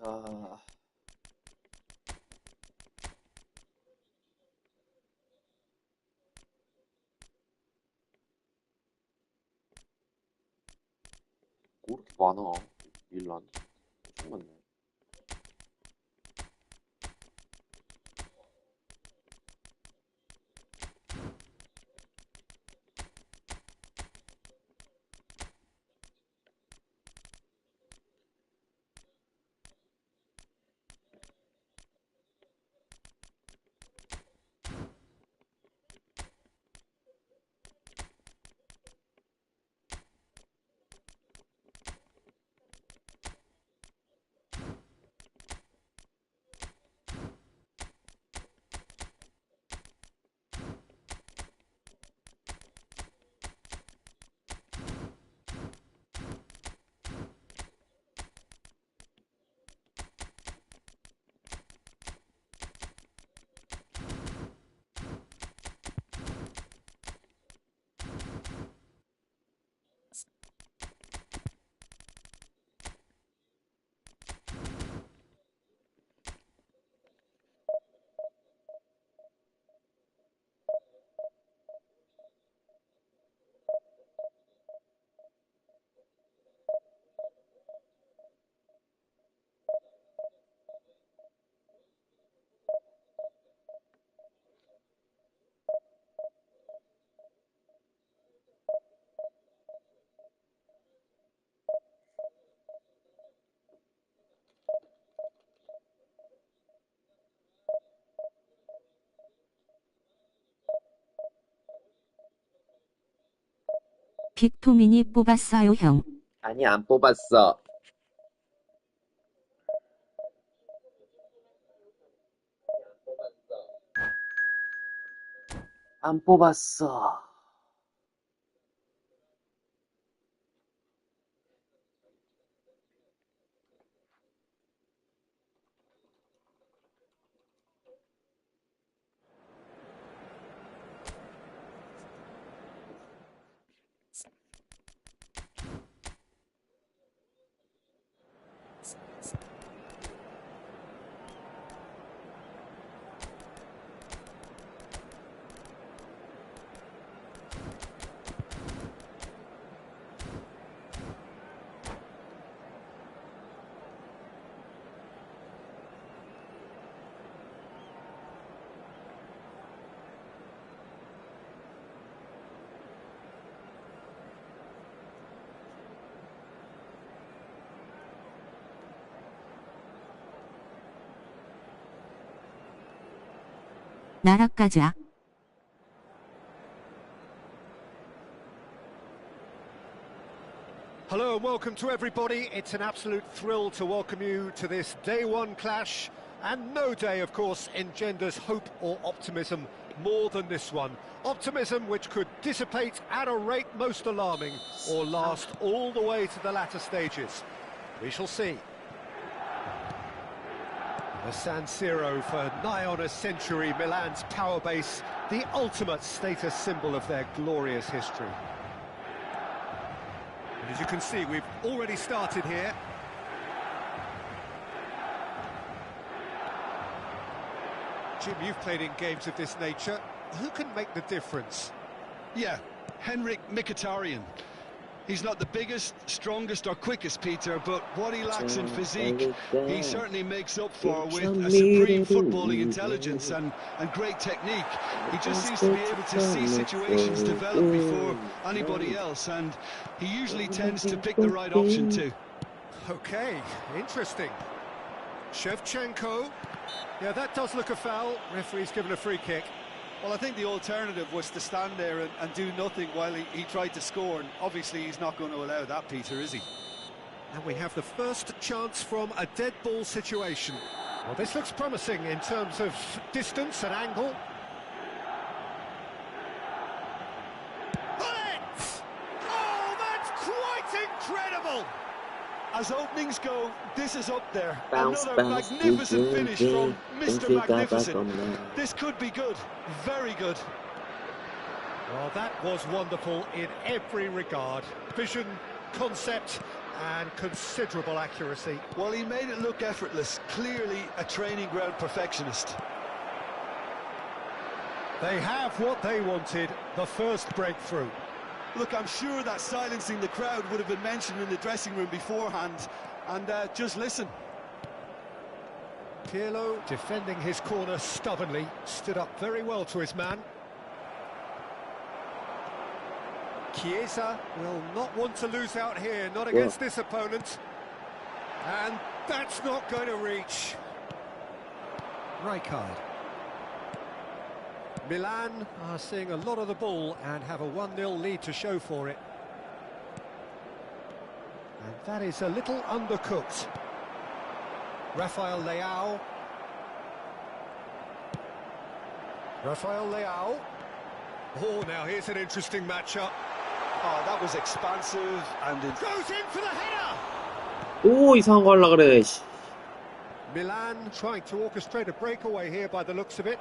아, 뭐 이렇게 많아? 밀란. 엄청 많네. 빅토민이 뽑았어요, 형. 아니, 안 뽑았어. 안 뽑았어. 나락 가자. Hello and welcome to everybody. It's an absolute thrill to welcome you to this day one clash. And no day, of course, engenders hope or optimism more than this one. Optimism which could dissipate at a rate most alarming or last all the way to the latter stages. We shall see. The San Siro for nigh on a century, Milan's power base, the ultimate status symbol of their glorious history. And as you can see, we've already started here. Jim, you've played in games of this nature. Who can make the difference? Yeah, Henrik Mkhitaryan. He's not the biggest, strongest or quickest, Peter, but what he lacks in physique, he certainly makes up for with a supreme footballing intelligence and great technique. He just seems to be able to see situations develop before anybody else, and he usually tends to pick the right option too. Okay, interesting. Shevchenko. Yeah, that does look a foul. Referee's given a free kick. Well, I think the alternative was to stand there and do nothing while he tried to score, and obviously he's not going to allow that, Peter, is he? And we have the first chance from a dead ball situation. Well, this looks promising in terms of distance and angle. Bullets! Oh, that's quite incredible! As openings go, this is up there. Bounce, Another bounce, magnificent finish from Mr. Magnificent. on. This could be good, very good. Well, that was wonderful in every regard. Vision, concept, and considerable accuracy. Well, he made it look effortless, clearly a training ground perfectionist. They have what they wanted, the first breakthrough. Look, I'm sure that silencing the crowd would have been mentioned in the dressing room beforehand, and just listen. Pirlo defending his corner stubbornly, stood up very well to his man. Chiesa will not want to lose out here, not against this opponent. And that's not going to reach. Rijkaard. Milan are seeing a lot of the ball and have a 1-0 lead to show for it. And that is a little undercooked. Rafael Leao. Rafael Leao. Oh, now here's an interesting matchup. Oh, that was expansive and... Goes in for the header! 또 이상한 거 하려고 그래. Milan trying to orchestrate a breakaway here by the looks of it.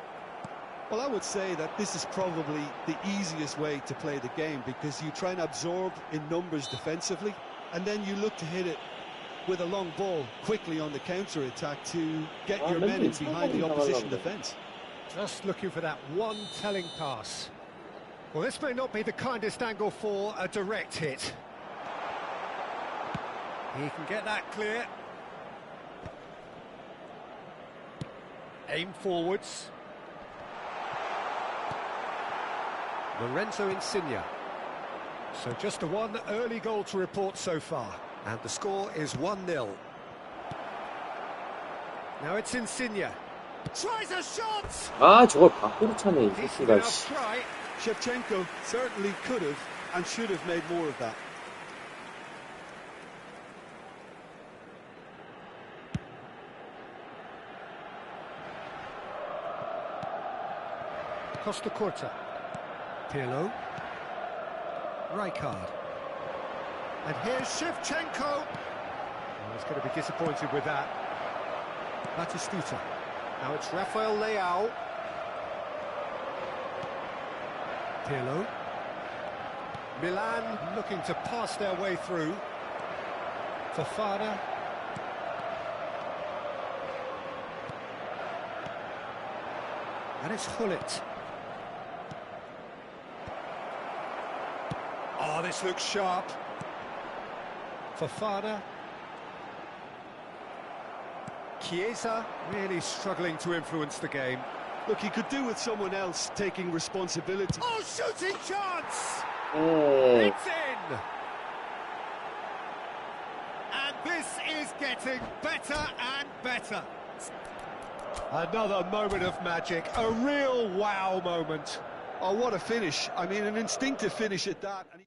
Well, I would say that this is probably the easiest way to play the game, because you try and absorb in numbers defensively, and then you look to hit it with a long ball quickly on the counter-attack to get your men in behind the opposition defence. Just looking for that one telling pass. Well, this may not be the kindest angle for a direct hit. He can get that clear. Aim forwards. Lorenzo Insigne. So just the one early goal to report so far. And the score is 1-0. Now it's Insigne. Tries a shot! 아, 저걸 밖으로 차네, 이 새끼가. Try. Shevchenko certainly could have and should have made more of that. Costa Corta. Pirlo. Rijkaard. And here's Shevchenko. Oh, he's going to be disappointed with that. Batistuta. Now it's Rafael Leao. Pirlo. Milan looking to pass their way through. Fofana. And it's Hullet. Oh, this looks sharp. Fofana. Chiesa really struggling to influence the game. Look, he could do with someone else taking responsibility. Oh, shooting chance! 오, It's in! And this is getting better and better. Another moment of magic, a real wow moment. Oh, what a finish. I mean, an instinctive finish at that. And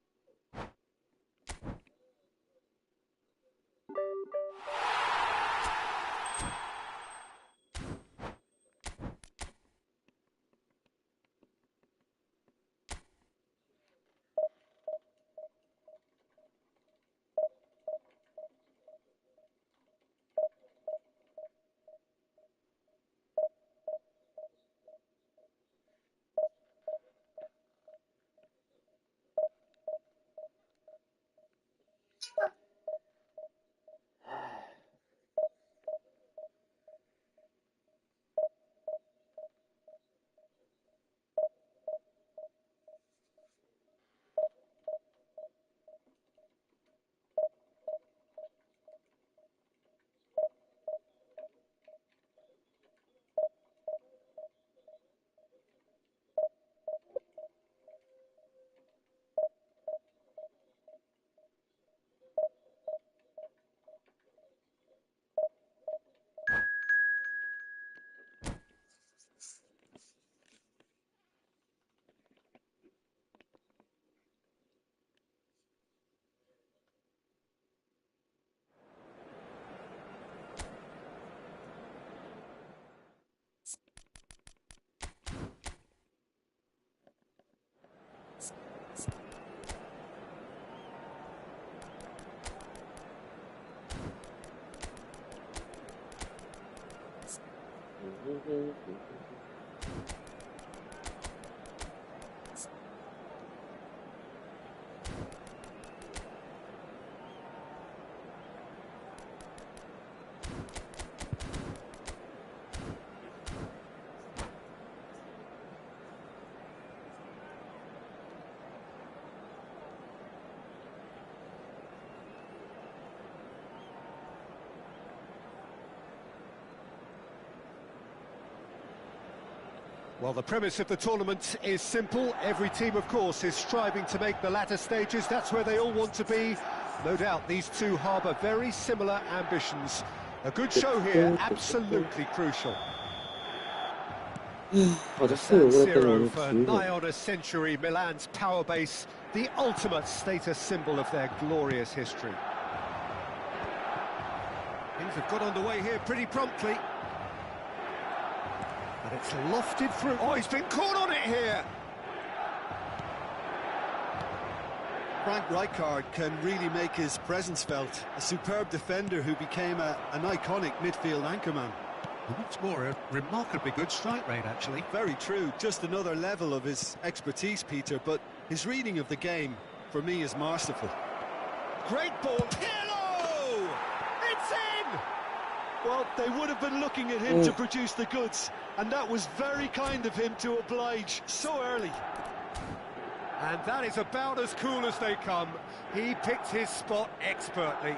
Well, the premise of the tournament is simple. Every team, of course, is striving to make the latter stages. That's where they all want to be. No doubt these two harbour very similar ambitions. A good show here, absolutely crucial. San Siro for nigh on a century, Milan's power base, the ultimate status symbol of their glorious history. Things have got underway here pretty promptly. And it's lofted through. Oh, he's been caught on it here. Frank Rijkaard can really make his presence felt. A superb defender who became an iconic midfield anchorman. What's more, a remarkably good strike rate, actually. Very true. Just another level of his expertise, Peter, but his reading of the game, for me, is masterful. Great ball. Pirlo! It's in! Well, they would have been looking at him to produce the goods, and that was very kind of him to oblige so early. And that is about as cool as they come. He picked his spot expertly.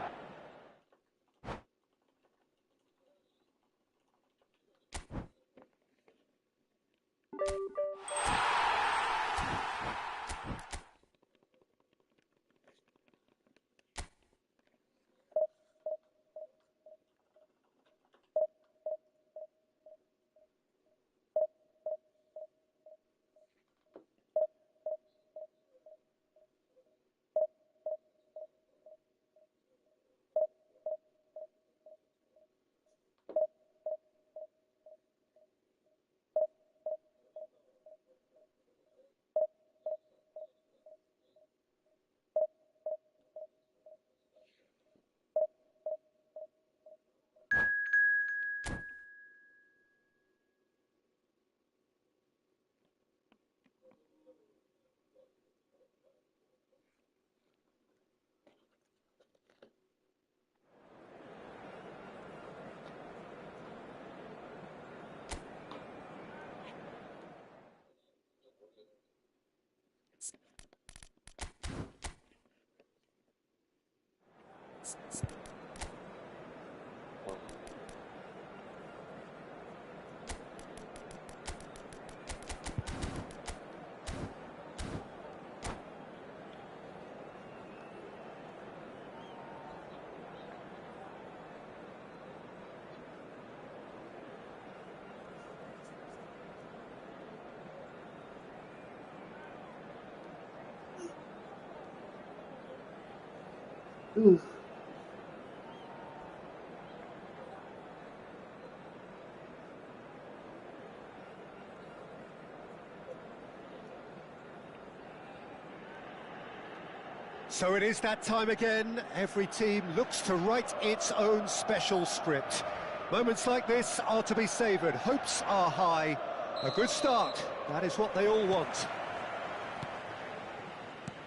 So it is that time again. Every team looks to write its own special script. Moments like this are to be savoured. Hopes are high. A good start. That is what they all want.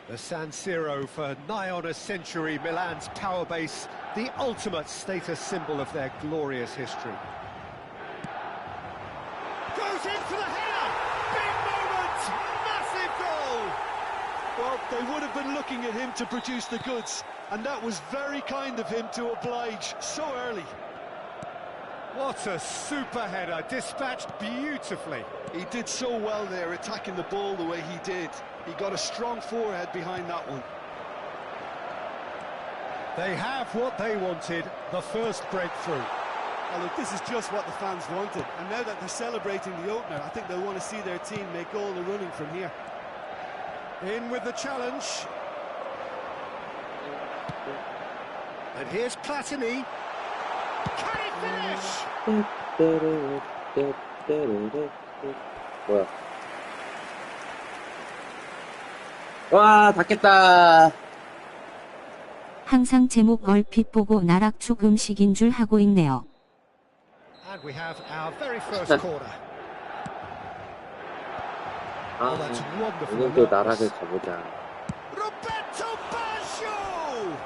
The San Siro for nigh on a century, Milan's power base, the ultimate status symbol of their glorious history. Goes in for the header! Big moment! Massive goal! Well, they would have been looking at him to produce the goods, and that was very kind of him to oblige so early. What a super header, dispatched beautifully. He did so well there, attacking the ball the way he did. He got a strong forehead behind that one. They have what they wanted, the first breakthrough. Oh, look, this is just what the fans wanted. And now that they're celebrating the opener, I think they'll want to see their team make all the running from here. In with the challenge. And here's Platini. Can he finish? 뭐야? 와, 닿겠다. 항상 제목 얼핏 보고 나락죽 음식인 줄 하고 있네요. And we have our very first corner. 아, that's wonderful. 오늘도 나락을 가보자. Roberto Baggio!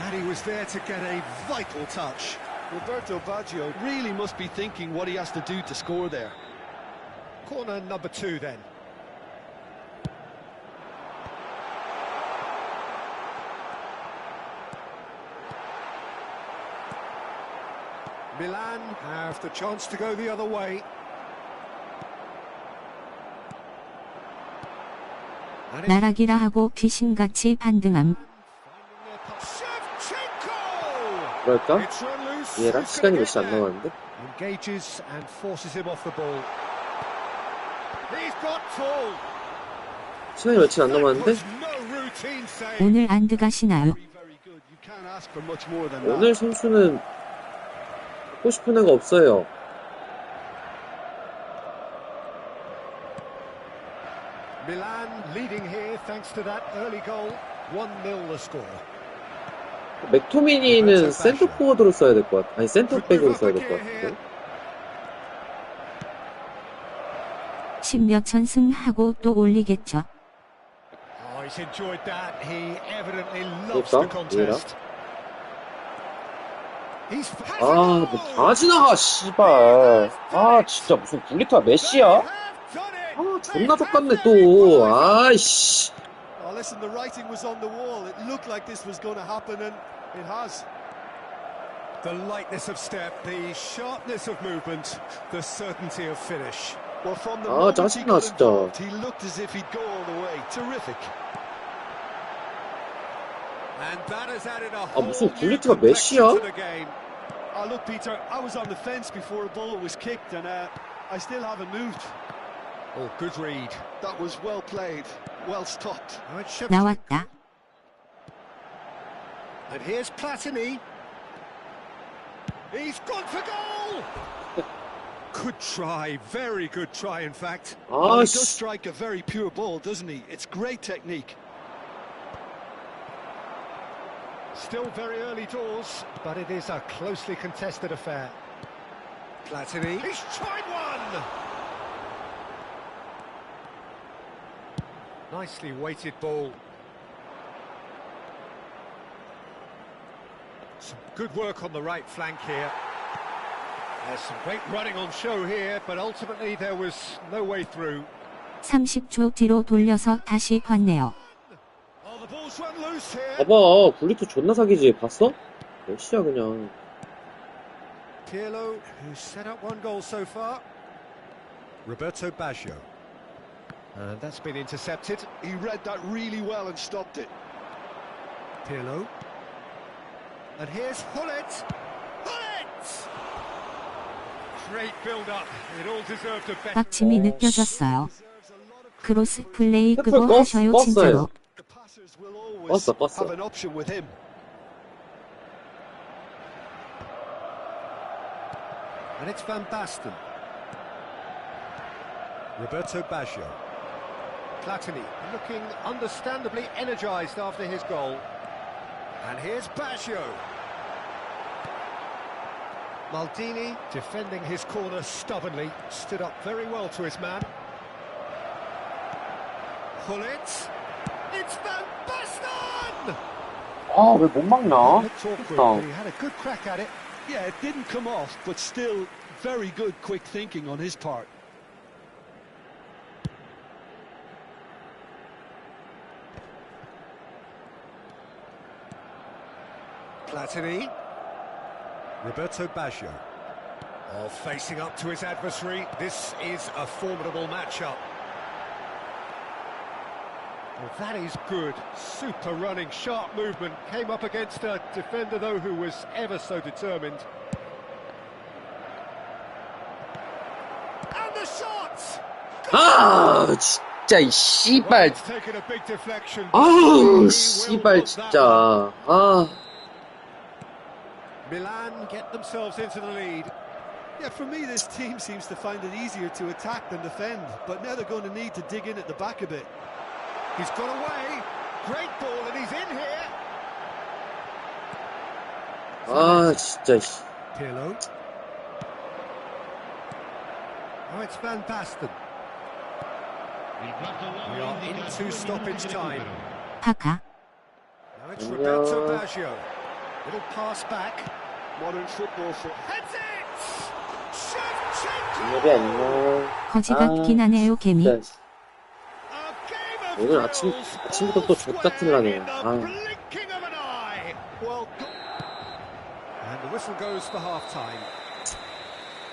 And he was there to get a vital touch. Roberto Baggio really must be thinking what he has to do to score there. Corner number 2 then. Milan have the chance to go the other way. 나락이라 하고 귀신같이 반등함. 그럴까? 얘랑 시간이 몇시 안 남았는데? Engages and forces him off the ball. He's got full. 시간이 며칠 안 남았는데? 오늘 안 들어가시나요? 오늘 선수는 갖고 싶은 애가 없어요. Milan leading here thanks to that early goal. 1-0 the score. 맥토미니는 센터 포워드로 써야 될 것 같아. 아니 센터백으로 써야 될 것 같은데. 10몇 천승 하고 또 올리겠죠. Oh, he's enjoyed that. He evidently loves the contest. 아, 뭐 다 지나가, 씨발. 아, 진짜 무슨 굴리타 메시야? 아, 존나 족같네 또. 아이씨. Oh, listen, the writing was on the wall. It looked like this was going to happen, and it has. The lightness of step, the sharpness of movement, the certainty of finish. Well, from the 아, moment he 짜증나 got 진짜. involved, he looked as if he'd go all the way. Terrific. And that has added a 아, whole 무슨 new 굴리트가 complexion 메시야? to the game. Oh, look, Peter, I was on the fence before the ball was kicked, and I still haven't moved. Oh, good read. That was well played, well stopped. 나왔다. And here's Platini. He's gone for goal! Good try, very good try, in fact. Well, he 아, does 씨. strike a very pure ball, doesn't he? It's great technique. Still very early doors, but it is a closely contested affair. Platini. He's tried one! Nicely weighted ball. Some good work on the right flank here. There's some great running on show here, but ultimately there was no way through. 30초 뒤로 돌려서 다시 봤네요. Oh, the ball's run loose. loose here. 봐봐, 굴리트 존나 사기지. 봤어? 메시야 그냥. Pirlo, who's set up one goal so far. Roberto Baggio. And that's been intercepted. He read that really well and stopped it. Pirlo. And here's Hullet. Hullet! Great build-up. It all deserved a better... 빡침이 느껴졌어요. 크로스 플레이 버 끄고 하셔요 진짜로. The passers will always 봤어. have an option with him. And it's Van Basten. Roberto Baggio. Platini looking understandably energised after his goal. And here's Baggio. Maldini defending his corner stubbornly, stood up very well to his man. Hullet. It's Van Basten! 아, 왜 못 막나? It's awkward, but he had a good crack at it. Yeah, it didn't come off, but still very good quick thinking on his part. Platini. Roberto Baggio. Oh, facing up to his adversary. This is a formidable matchup. Well, that is good. Super running, sharp movement. Came up against a defender, though, who was ever so determined. And the shot! 아, 진짜 이 씨발. It's taken a big deflection. 아우, 씨발 진짜. 아. Milan get themselves into the lead. Yeah, for me, this team seems to find it easier to attack than defend, but now they're going to need to dig in at the back a bit. He's got away. Great ball, and he's in here. 아, 진짜 씨. Pirlo. Oh, it's Van Basten. We are into stoppage time. 파카. Now it's Roberto Baggio. Little pass back. Modern football for... Heads it! 오늘이 안녕. 거지 같긴 하네요 개미. 진짜. 오늘 아침부터 또 족같은 나네. 아. Well, and the whistle goes for half-time.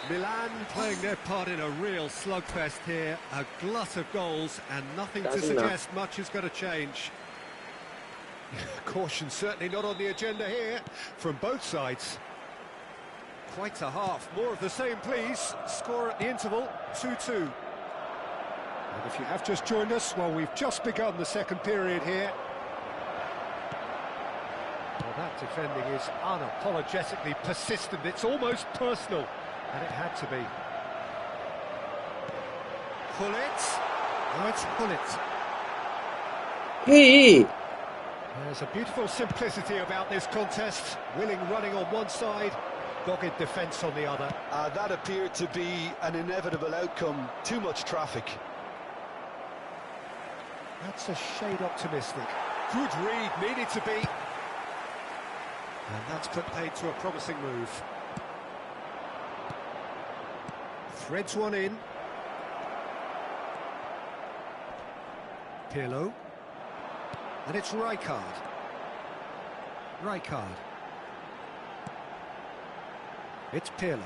Milan playing their part in a real slugfest here. A glut of goals and nothing to suggest much is going to change. Caution certainly not on the agenda here from both sides. Quite a half. More of the same, please. Score at the interval, 2-2. And if you have just joined us, well, we've just begun the second period here. Well, that defending is unapologetically persistent. It's almost personal, and it had to be. Hullet. Oh, it's Hullet. 헤이. There's a beautiful simplicity about this contest. Willing running on one side, dogged defence on the other. That appeared to be an inevitable outcome. Too much traffic. That's a shade optimistic. Good read, needed to be. And that's put paid to a promising move. Threads one in. Pirlo. And it's Rijkaard. Rijkaard. It's Pirlo.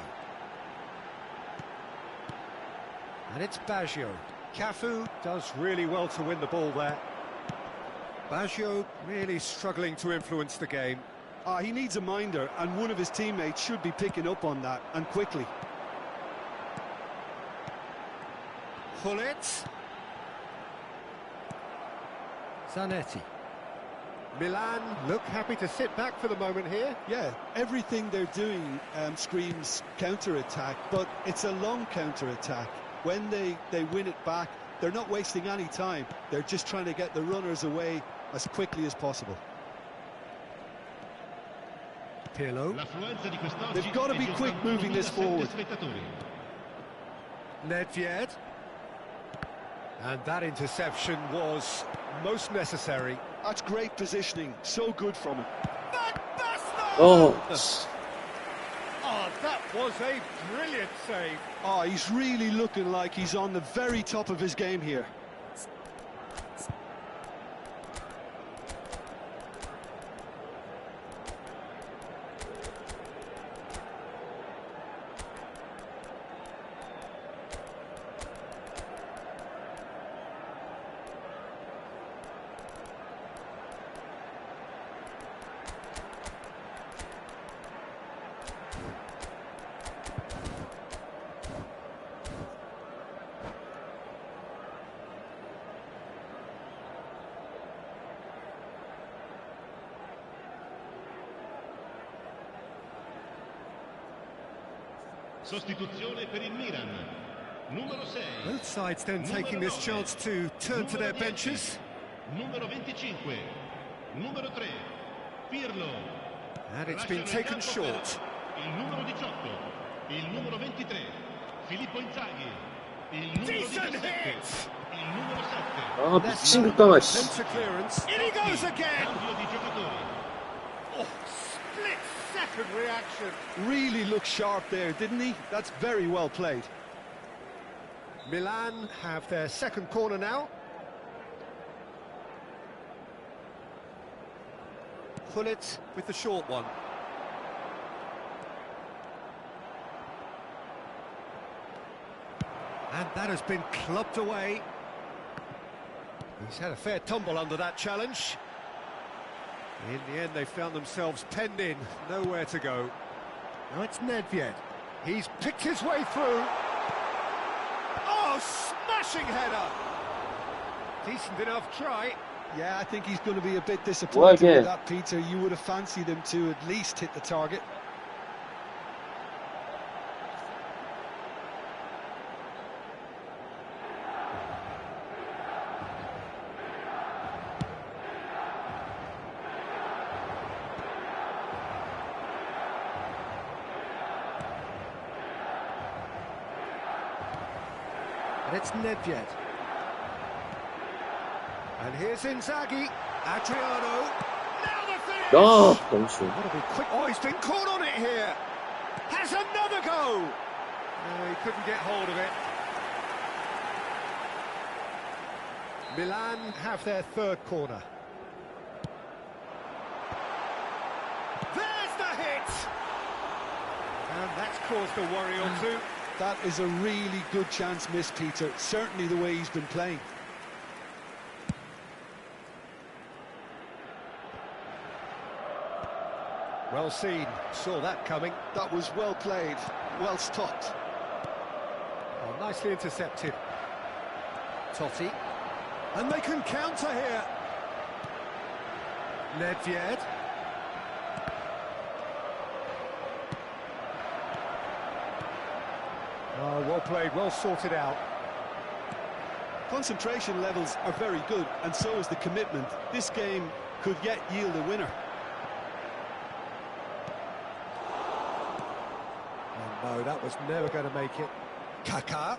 And it's Baggio. Cafu does really well to win the ball there. Baggio really struggling to influence the game. He needs a minder, and one of his teammates should be picking up on that, and quickly. Hullet. Zanetti. Milan look happy to sit back for the moment here. Yeah, everything they're doing screams counter-attack, but it's a long counter-attack. When they win it back, they're not wasting any time. They're just trying to get the runners away as quickly as possible. Pirlo. They've got to be quick moving this forward. Nedved. And that interception was most necessary. That's great positioning, so good from him. Oh. Oh, that was a brilliant save. Oh, he's really looking like he's on the very top of his game here. Sostituzione per il Milan. Numero 6. Both sides then taking this chance to turn to their benches. Numero 25. Numero 3. Pirlo. And it's been taken short. Il numero 18. Il numero 23. Filippo Inzaghi. Il numero 17. Il numero 7. 아, 미친 극강아, 씨. Center clearance. In he goes again. Cambio di giocatori. Oh, split second reaction. Really looked sharp there, didn't he? That's very well played. Milan have their second corner now. Pullet with the short one. And that has been clubbed away. He's had a fair tumble under that challenge. In the end, they found themselves penned in, nowhere to go. Now it's Nedved. He's picked his way through. Oh, smashing header! Decent enough try. Yeah, I think he's going to be a bit disappointed again. with that, Peter. You would have fancied him to at least hit the target. And it's Nedved. And here's Inzaghi. Adriano. Now the finish! 아, 너무 쉬워. Gotta be quick. Oh, he's been caught on it here. Has another go. No, he couldn't get hold of it. Milan have their third corner. There's the hit. And that's caused a worry or two. That is a really good chance missed, Peter. Certainly the way he's been playing. Well seen. Saw that coming. That was well played, well stopped. Oh, nicely intercepted. Totti. And they can counter here. Nedved. Oh, well played, well sorted out. Concentration levels are very good, and so is the commitment. This game could yet yield a winner. Oh, no, that was never going to make it. Kaká.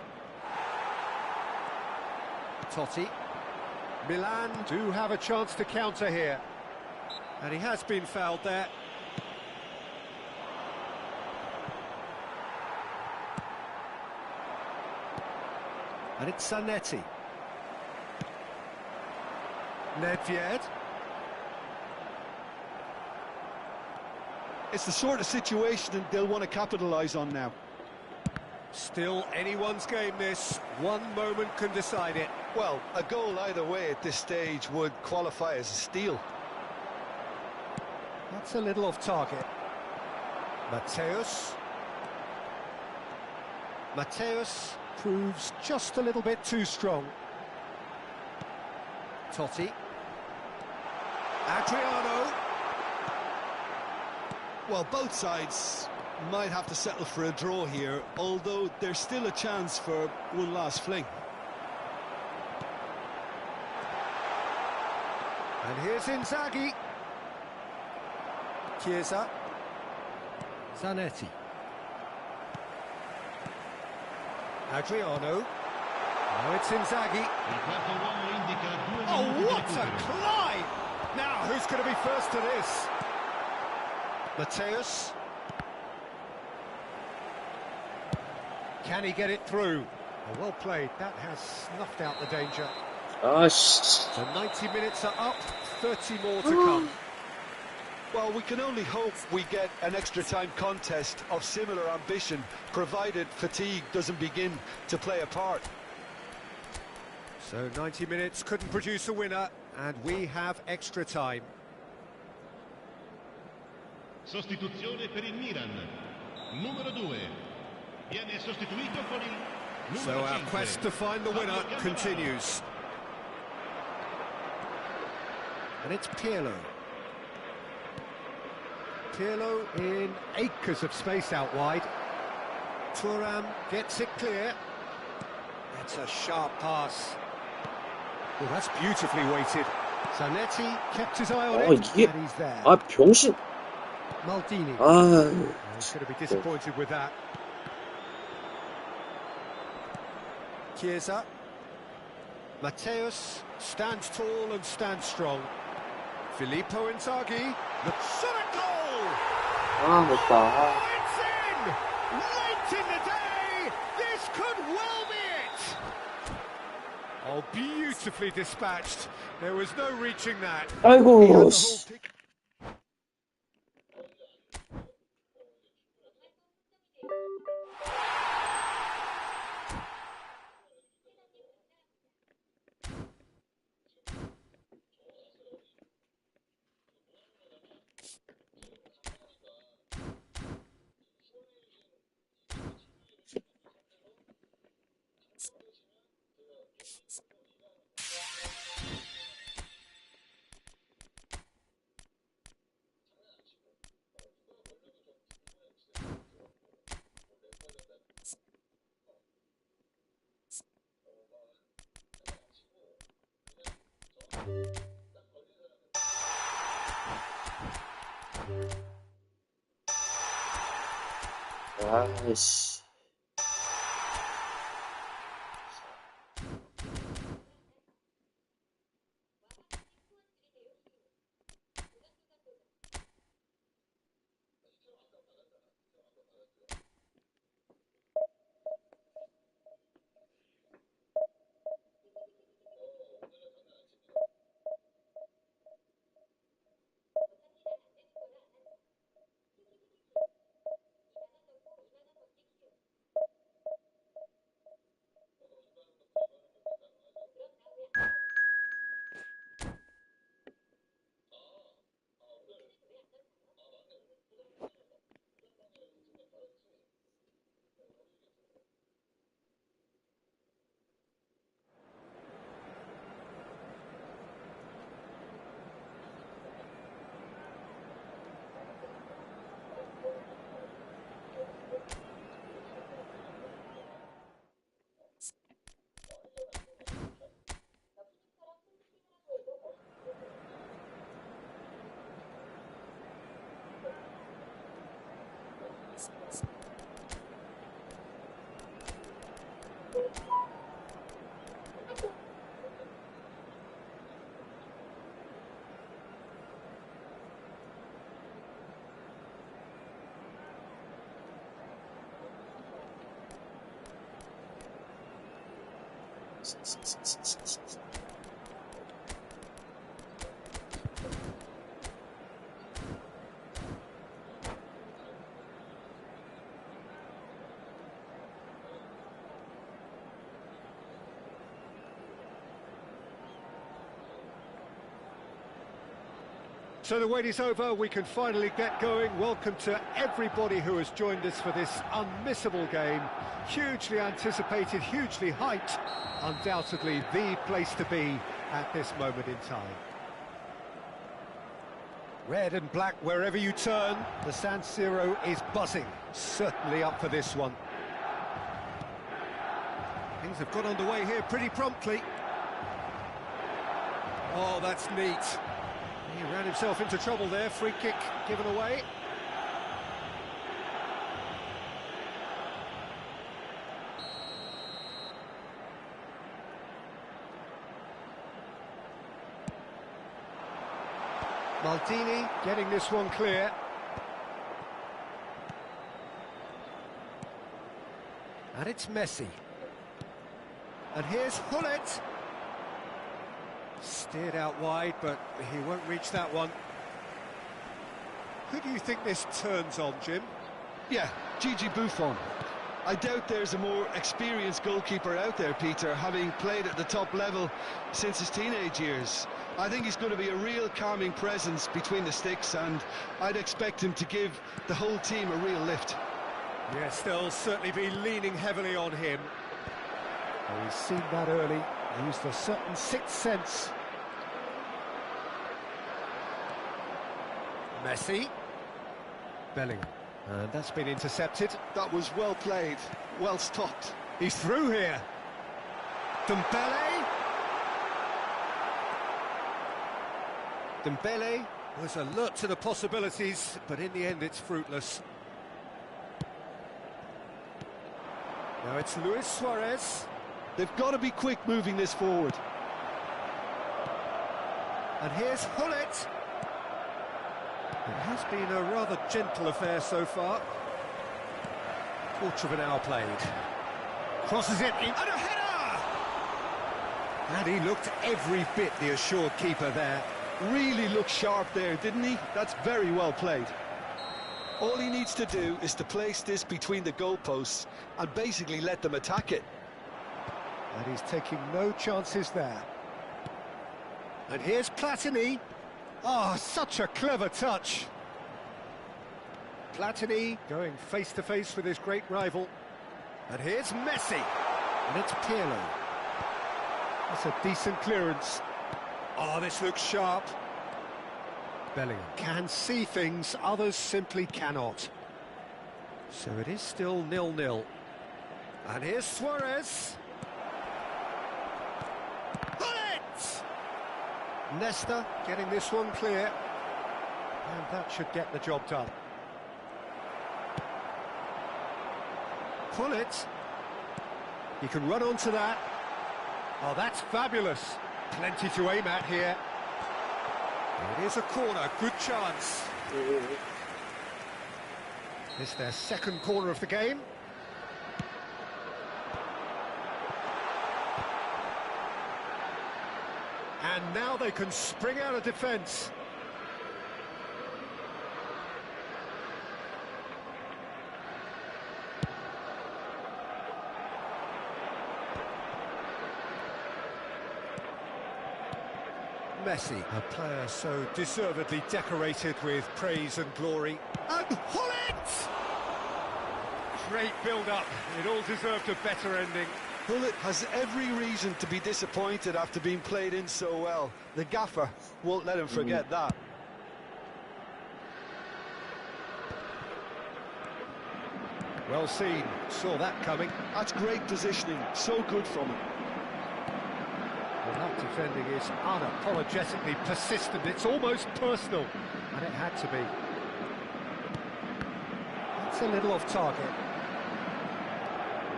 Totti. Milan do have a chance to counter here. And he has been fouled there. And it's Zanetti. Nedved. It's the sort of situation that they'll want to capitalise on now. Still anyone's game this. One moment can decide it. Well, a goal either way at this stage would qualify as a steal. That's a little off target. Mateus. Mateus proves just a little bit too strong. Totti. Adriano. Well, both sides might have to settle for a draw here, although there's still a chance for one last fling. And here's Inzaghi. Chiesa. Zanetti. Adriano. Now it's Inzaghi. Il quarto uomo indica 2 Oh, minuti di what a recupero. climb! Now, who's going to be first to this? Mateus. Can he get it through? Oh, well played. That has snuffed out the danger. 아, 씨. So 90 minutes are up, 30 more to come. Well, we can only hope we get an extra time contest of similar ambition, provided fatigue doesn't begin to play a part. So 90 minutes couldn't produce a winner, and we have extra time. Sostituzione per il Milan. Numero 2. Viene sostituito con il So numero our 5. quest to find the winner continues. And it's Pirlo. Pirlo in acres of space out wide. Thuram gets it clear. That's a sharp pass. Well, that's beautifully weighted. Zanetti kept his eye on it, 이게, and he's there. 병신. Maldini. He's going to be disappointed with that. Chiesa. Mateus stands tall and stands strong. Filippo Inzaghi. The shot at goal! 멋있다. It's in! Late in the day! This could well be it! Oh, beautifully dispatched. There was no reaching that. He had the 아이고, whole 씨. pic- 아이씨. So the wait is over, we can finally get going. Welcome to everybody who has joined us for this unmissable game. Hugely anticipated, hugely hyped. Undoubtedly the place to be at this moment in time. Red and black wherever you turn, the San Siro is buzzing. Certainly up for this one. Things have got underway here pretty promptly. Oh, that's neat. He ran himself into trouble there, free kick given away. Maldini getting this one clear. And it's Messi. And here's Hullet. Steered out wide, but he won't reach that one. Who do you think this turns on, Jim? Yeah, Gigi Buffon. I doubt there's a more experienced goalkeeper out there, Peter, having played at the top level since his teenage years. I think he's going to be a real calming presence between the sticks, and I'd expect him to give the whole team a real lift. Yes, they'll certainly be leaning heavily on him. Well, he's seen that early, used a certain sixth sense. Messi. Bellingham. And that's been intercepted. That was well played, well stopped. He's through here. Dembele. Dembele was alert to the possibilities, but in the end it's fruitless. Now it's Luis Suarez. They've got to be quick moving this forward. And here's Hullet. It has been a rather gentle affair so far. Quarter of an hour played. Crosses it in, and a header! And he looked every bit the assured keeper there. Really looked sharp there, didn't he? That's very well played. All he needs to do is to place this between the goalposts and basically let them attack it. And he's taking no chances there. And here's Platini. Oh, such a clever touch. Platini going face-to-face with his great rival. And here's Messi. And it's Pirlo. That's a decent clearance. Oh, this looks sharp. Bellingham can see things others simply cannot. So it is still 0-0. And here's Suarez. Hullet! Nesta getting this one clear. And that should get the job done. Hullet. He can run onto that. Oh, that's fabulous. Plenty to aim at here. It is a corner, good chance. It's their second corner of the game. And now they can spring out of defence. Messi, a player so deservedly decorated with praise and glory. And Hullet! Great build-up. It all deserved a better ending. Hullet has every reason to be disappointed after being played in so well. The gaffer won't let him forget that. Well seen. Saw that coming. That's great positioning. So good from him. Well, that defending is unapologetically persistent. It's almost personal. And it had to be. It's a little off target.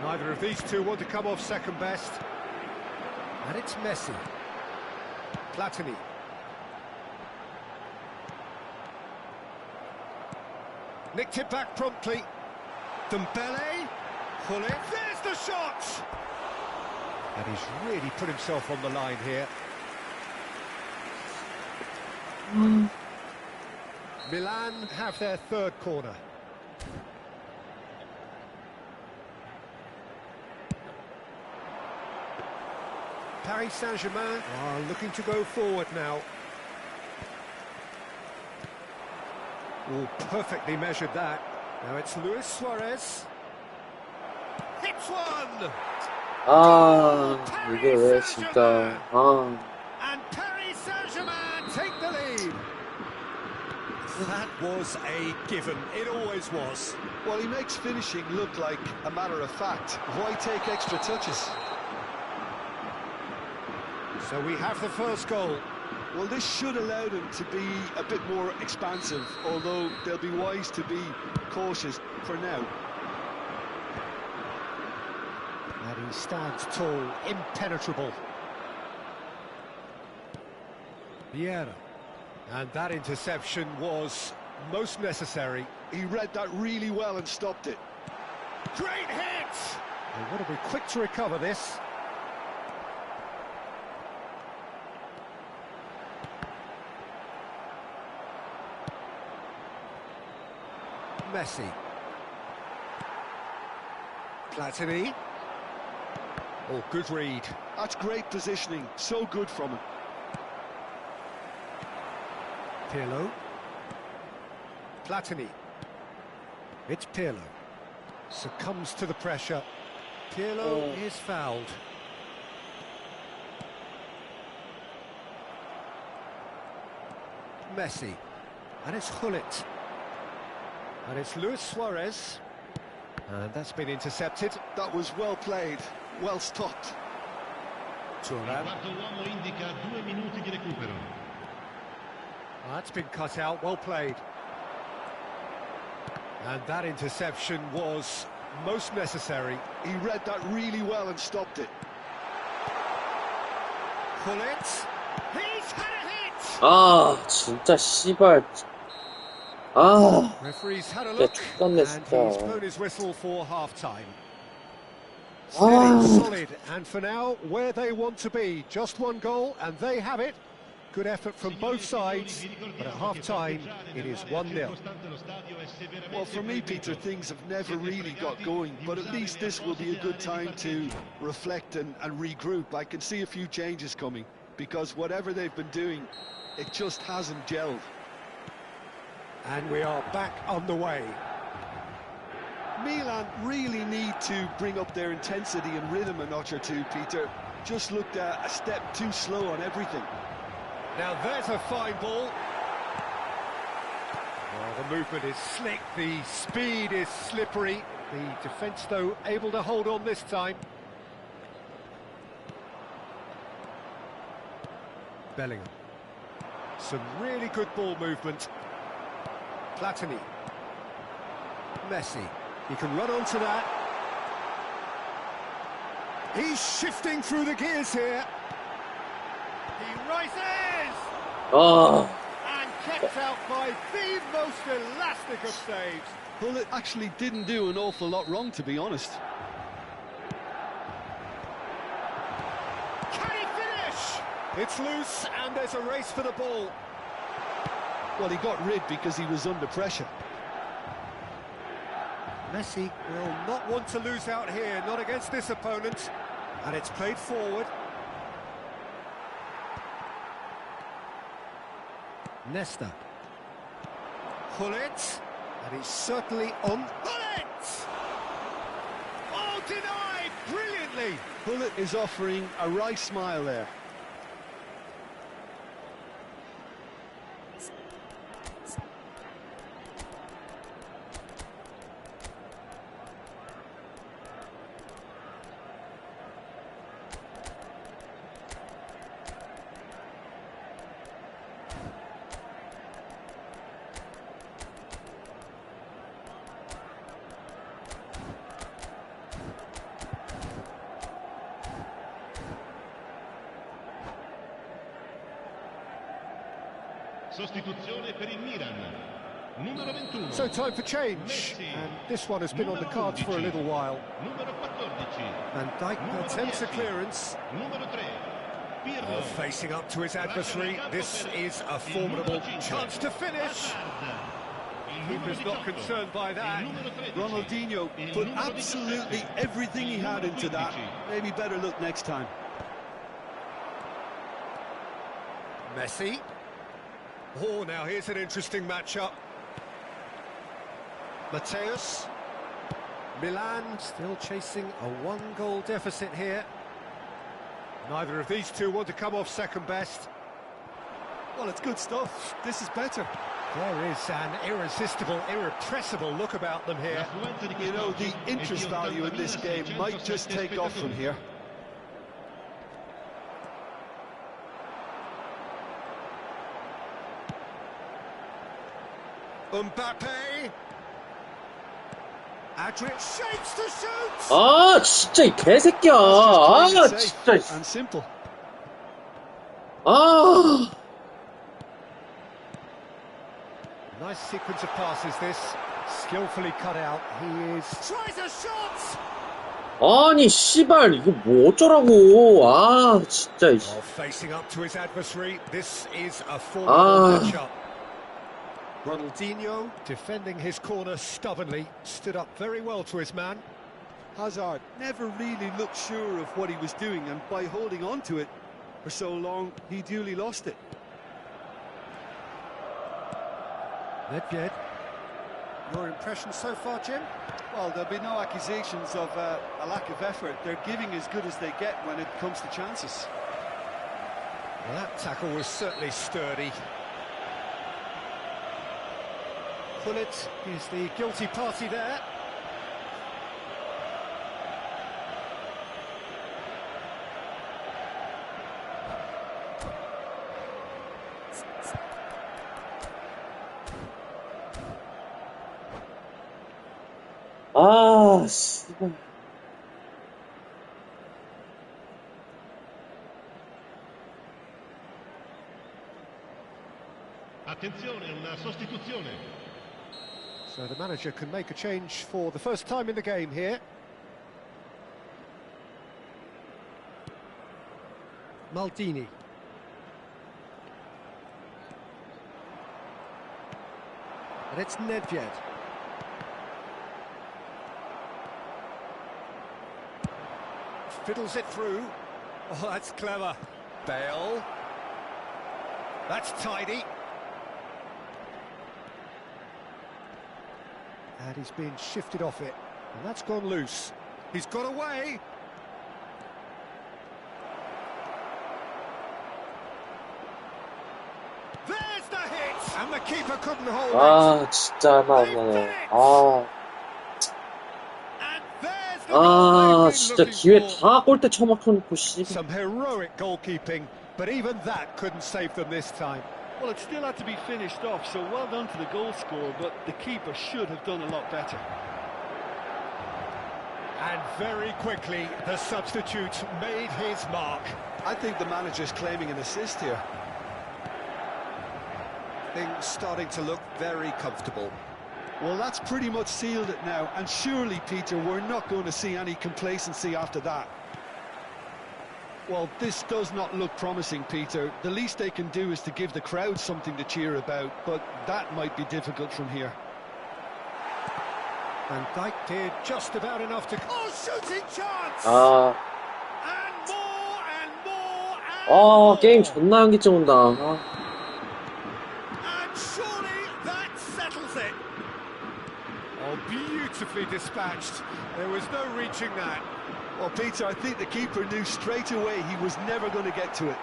Neither of these two want to come off second best. And it's Messi. Platini. Nicked it back promptly. Dembele. Hullet. There's the shot! And he's really put himself on the line here. Milan have their third corner. Paris Saint-Germain are looking to go forward now. Oh, perfectly measured that. Now it's Luis Suarez. Hits one! 이게 왜 진짜, And Paris Saint-Germain take the lead. That was a given. It always was. Well, he makes finishing look like a matter of fact. Why take extra touches? So we have the first goal. Well, this should allow them to be a bit more expansive, although they'll be wise to be cautious for now. And he stands tall, impenetrable. Vieira. And that interception was most necessary. He read that really well and stopped it. Great hit! They want to be quick to recover this. Messi. Platini. Oh, good read. That's great positioning. So good from him. Pirlo. Platini. It's Pirlo. Succumbs to the pressure. Pirlo is fouled. Messi. And it's Hullet. And it's Luis Suarez. And that's been intercepted. That was well played, well stopped. Il quarto uomo indica 2 minuti di recupero. That's been cut out, well played. And that interception was most necessary. He read that really well and stopped it. Pull it. He's had a hit! 아, 진짜 씨발. 아, Referee's had a 야, look, 죽겠네, and 진짜. he's blown his whistle for half-time. 아. Steady, solid, and for now, where they want to be. Just one goal, and they have it. Good effort from both sides, but at half-time, it is 1-0. Well, for me, Peter, things have never really got going, but at least this will be a good time to reflect and regroup. I can see a few changes coming, because whatever they've been doing, it just hasn't gelled. And we are back on the way. Milan really need to bring up their intensity and rhythm a notch or two, Peter. Just looked a step too slow on everything. Now there's a fine ball. Oh, the movement is slick, the speed is slippery. The defence, though, able to hold on this time. Bellingham. Some really good ball movement. Platini. Messi. He can run onto that. He's shifting through the gears here. He rises! 아, And kept out by the most elastic of saves. Well, it actually didn't do an awful lot wrong, to be honest. Can he finish? It's loose and there's a race for the ball. Well, he got rid because he was under pressure. Messi will not want to lose out here, not against this opponent. And it's played forward. Nesta. Pull it. And he's certainly on. Pull it! Oh, denied brilliantly. Bullet is offering a wry smile there. Sostituzione per il Milan. Numero 21. So time for change. And this one has been on the cards for a little while. Numero 14. Van Dijk attempts a clearance. Numero 3. Oh, Pirlo. facing up to his adversary. This is a formidable chance to finish. Keeper's not concerned by that. Ronaldinho put absolutely everything he had into that. Maybe better look next time. Messi. Oh, now here's an interesting matchup. Mateus. Milan still chasing a one-goal deficit here. Neither of these two want to come off second best. Well, it's good stuff. This is better. There is an irresistible, irrepressible look about them here. You know, the interest value in this game might just take off from here. Mbappe. Adric shapes to shoot. 아, 진짜 이 개새끼야. 아, 진짜. And simple. 아, Nice sequence of passes this. Skillfully cut out. He is... Tries a shot! 아니, 씨발, 이거 뭐 어쩌라고. 아, 진짜. Oh, facing up to his adversary. This is a formidable matchup. Ronaldinho defending his corner stubbornly. Stood up very well to his man. Hazard never really looked sure of what he was doing, and by holding on to it for so long, he duly lost it. Nedved. Your impression so far, Jim? Well, there'll be no accusations of a lack of effort. They're giving as good as they get when it comes to chances. Well, that tackle was certainly sturdy. Bullet is the guilty party there. 아, 씨발. Attenzione, una sostituzione. So the manager can make a change for the first time in the game here. Maldini. And it's Nedved. Fiddles it through. Oh, that's clever. Bale. That's tidy. And he's been shifted off it. And that's gone loose. He's got away. There's the hit! And the keeper couldn't hold it. 아, 진짜 얼마 안 나네. 아, And there's the goal 아, they've been 진짜 looking 기회 for. 다 골대 쳐막혀놓고, 씨. Some heroic goalkeeping, but even that couldn't save them this time. Well, it still had to be finished off, so well done to the goal scorer, but the keeper should have done a lot better. And very quickly, the substitute made his mark. I think the manager's claiming an assist here. Things starting to look very comfortable. Well, that's pretty much sealed it now, and surely, Peter, we're not going to see any complacency after that. Well, this does not look promising, Peter. The least they can do is to give the crowd something to cheer about, but that might be difficult from here. Van Dijk did just about enough to... Oh, shooting chance! 아, And more and more and 아, more! 게임 존나 연기증 온다. 아. And surely that settles it. Oh, beautifully dispatched. There was no reaching that. Well, Peter, I think the keeper knew straight away he was never going to get to it.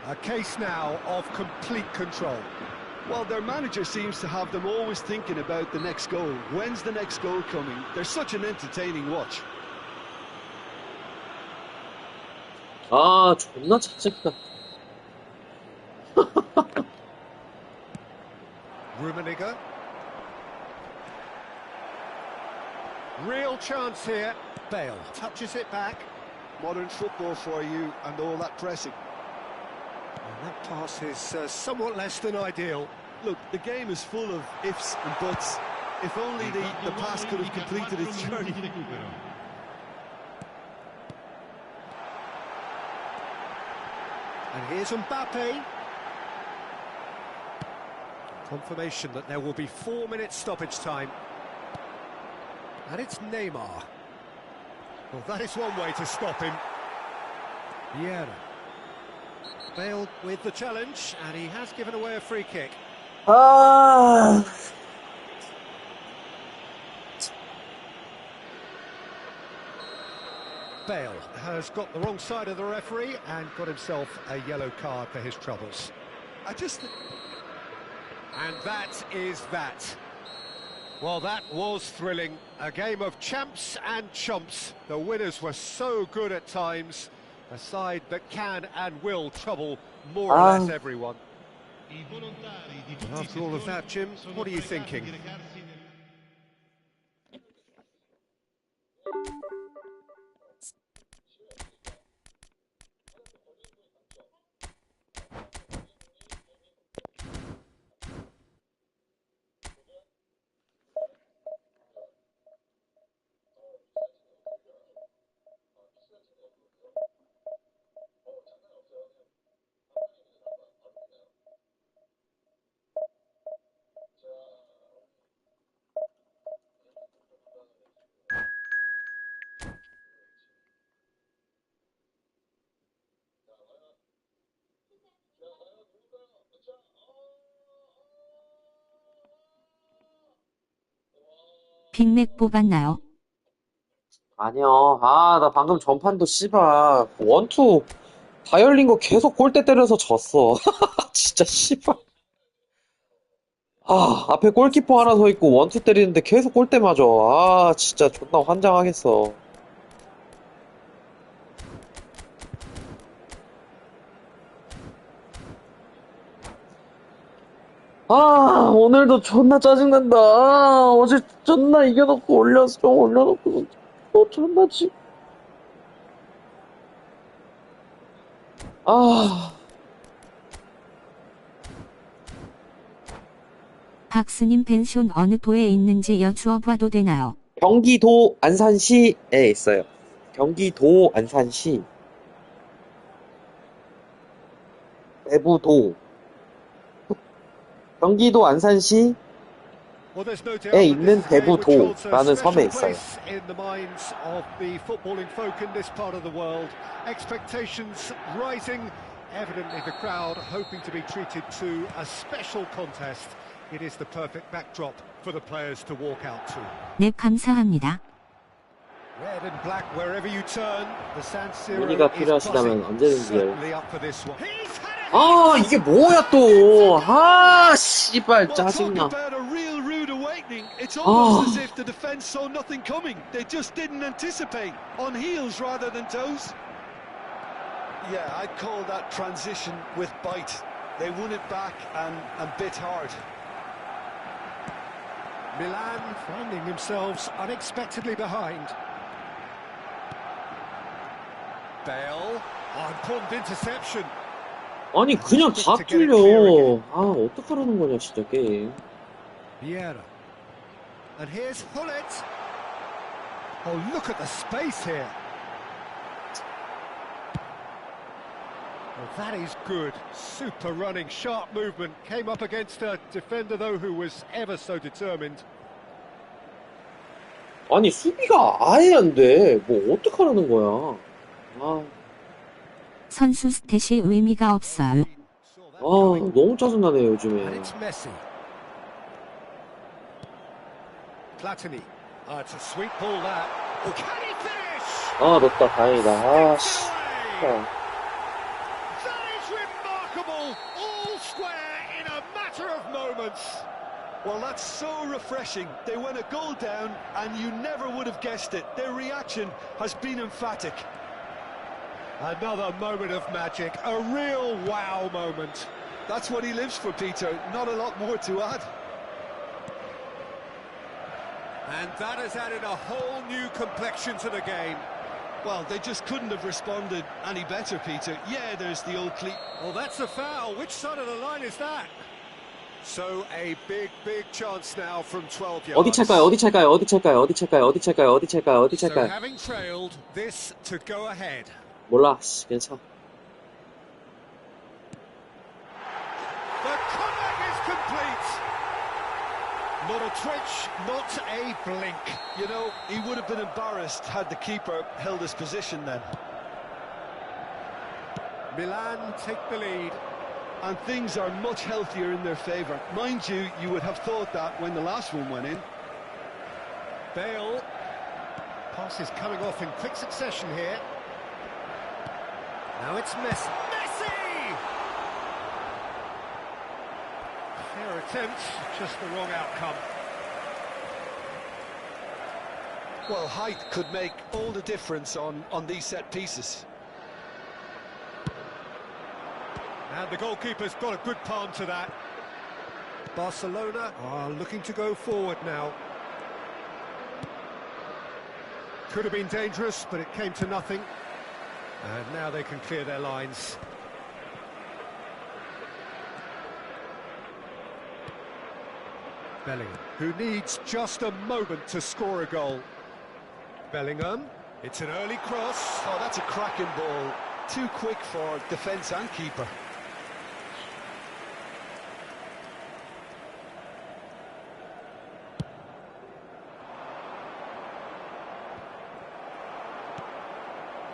A case now of complete control. Well, their manager seems to have them always thinking about the next goal. When's the next goal coming? They're such an entertaining watch. 아, 존나 짜증나. Rummenigge. Real chance here. Bale touches it back. Modern football for you and all that pressing. And that pass is somewhat less than ideal. Look, the game is full of ifs and buts. If only the pass could have completed its journey. And here's Mbappe. Confirmation that there will be 4 minutes stoppage time. And it's Neymar. Well, that is one way to stop him. Vieira. Bale with the challenge, and he has given away a free kick. 아, Bale has got the wrong side of the referee and got himself a yellow card for his troubles. And that is that. Well, that was thrilling. A game of champs and chumps. The winners were so good at times. A side that can and will trouble more or less everyone. After all of that, Jim, what are you thinking? 빅맥 뽑았나요? 아니요. 아, 나 방금 전판도 씨발 원투 다 열린 거 계속 골대 때려서 졌어. 진짜 씨발. 앞에 골키퍼 하나 서 있고 원투 때리는데 계속 골대 맞아. 진짜 존나 환장하겠어. 오늘도 존나 짜증난다. 어제 존나 이겨놓고 올려서 좀 올려놓고 또 존나 지. 박스님 펜션 어느 도에 있는지 여쭈어봐도 되나요? 경기도 안산시에 있어요. 경기도 안산시. 대부도. 경기도 안산시에 Well, there's no doubt that 있는 this is a game which holds a 대부도라는 섬에 special 있어요. place in the minds of the footballing folk in this part of the world. Expectations rising, evidently the crowd hoping to be treated to a special contest. It is the perfect backdrop for the players to walk out to. 네, 감사합니다. Red and black wherever you turn, the San Siro 문의가 is 필요하시다면 buzzing. 언제든지요. Certainly up for this one. He's had it! 이게 뭐야 또. 씨발 Well, talk 짜증나. about a real rude awakening. It's almost as if the defence saw nothing coming. They just didn't anticipate. On heels rather than toes. Yeah, I'd call that transition with bite. They won it back and bit hard. Milan finding themselves unexpectedly behind. Bale, important interception. 아니 그냥 다 뚫려. 어떡하라는 거냐 진짜 게임. Vieira. And here's Hullet. Oh, look at the space here. Well, that is good. Super running, sharp movement. Came up against a defender, though, who was ever so determined. 아니 수비가 아예 안 돼. 뭐 어떡하라는 거야. 선수 스탯이 의미가 없어요. Saw that coming. 너무 짜증나네 And 요즘에. it's Messi. Platini. It's a sweet ball, that. Oh, can he finish? 넣었다 다행이다. 씨. That is remarkable! All square in a matter of moments. Well, that's so refreshing. They went a goal down and you never would have guessed it. Their reaction has been emphatic. Another moment of magic, a real wow moment. That's what he lives for, Peter. Not a lot more to add. And that has added a whole new complexion to the game. Well, they just couldn't have responded any better, Peter. Yeah, there's the old cleat. Well, that's a foul. Which side of the line is that? So a big, big chance now from 12 yards. 어디 찰까요? 어디 찰까요? 어디 찰까요? 어디 찰까요? 어디 찰까요? 어디 찰까요? 어디 So 찰까요? having trailed, this to go ahead. 몰라. 괜찮아. The comeback is complete. Not a twitch, not a blink. You know, he would have been embarrassed had the keeper held his position then. Milan take the lead. And things are much healthier in their favour. Mind you, you would have thought that when the last one went in. Bale. Pass is coming off in quick succession here. Now it's Messi. Messi! Fair attempt, just the wrong outcome. Well, height could make all the difference on these set pieces. And the goalkeeper's got a good palm to that. Barcelona are looking to go forward now. Could have been dangerous, but it came to nothing. And now they can clear their lines. Bellingham, who needs just a moment to score a goal. Bellingham, it's an early cross. Oh, that's a cracking ball. Too quick for defence and keeper.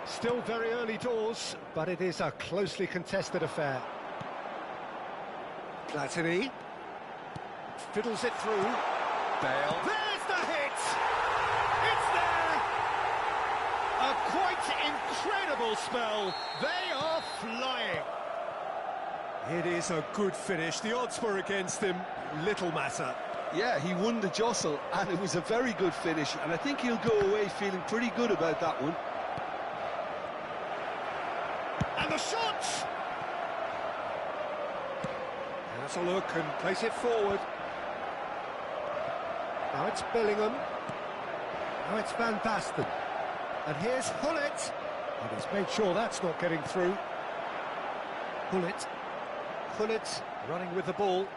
Still very early doors, but it is a closely contested affair. Platini fiddles it through. Bale. There's the hit! It's there! A quite incredible spell. They are flying. It is a good finish. The odds were against him. Little matter. Yeah, he won the jostle, and it was a very good finish, and I think he'll go away feeling pretty good about that one. And the shot! Has a look and place it forward. Now it's Bellingham. Now it's Van Basten. And here's Hullet. And he's made sure that's not getting through. Hullet. Hullet running with the ball.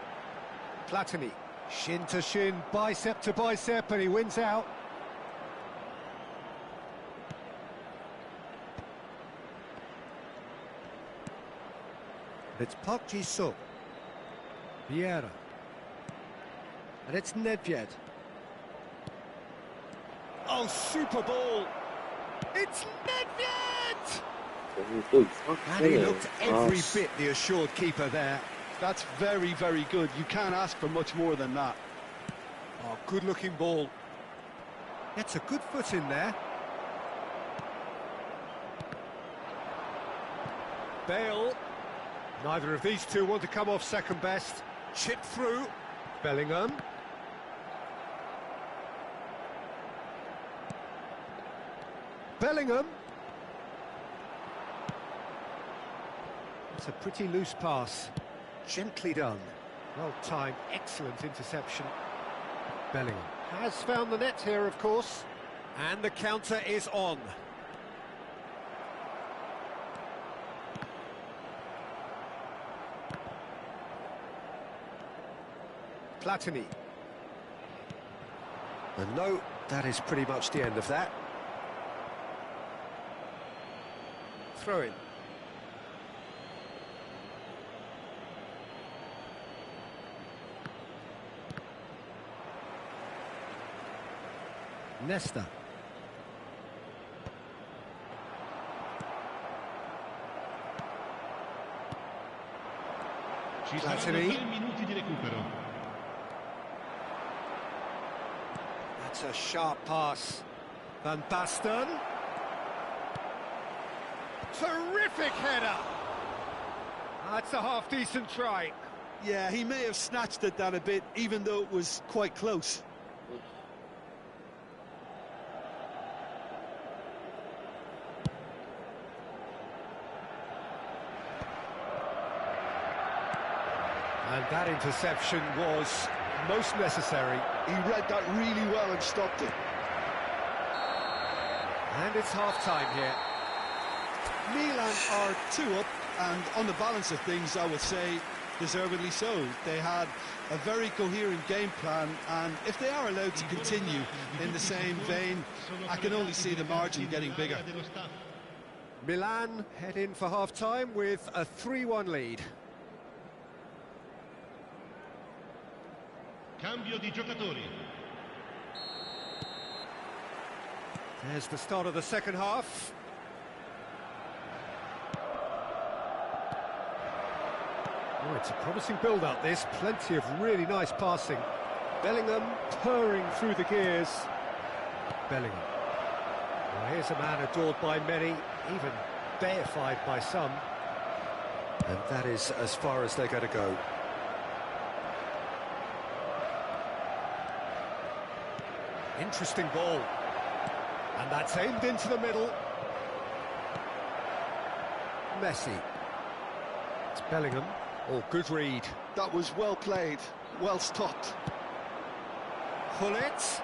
Platini. Shin to shin, bicep to bicep, and he wins out. It's Park Ji-suk. Vieira. And it's Nedved. Oh, super ball! It's Nedved! 또 And he 이상하네. looked every bit the assured keeper there. That's very, very good. You can't ask for much more than that. Oh, good-looking ball. Gets a good foot in there. Bale. Neither of these two want to come off second best. Chipped through. Bellingham. Bellingham. It's a pretty loose pass. Gently done. Well timed, excellent interception. Bellingham has found the net here, of course. And the counter is on. Platini. And no, that is pretty much the end of that. Throw in. Nesta. Ci saranno Platini. 3 minuti di recupero. That's a sharp pass. Van Basten. Terrific header. That's a half-decent try. Yeah, he may have snatched at that a bit, even though it was quite close. And that interception was most necessary. He read that really well and stopped it. And it's half-time here. Milan are 2 up, and on the balance of things, I would say deservedly so. They had a very coherent game plan, and if they are allowed to continue in the same vein, I can only see the margin getting bigger. Milan head in for half-time with a 3-1 lead. Cambio di giocatori. There's the start of the second half. Oh, it's a promising build-up, this. Plenty of really nice passing. Bellingham purring through the gears. Bellingham. Well, here's a man adored by many, even deified by some. And that is as far as they're going to go. Interesting ball. And that's aimed into the middle. Messi. It's Bellingham. Oh, good read. That was well played, well stopped. Hullet.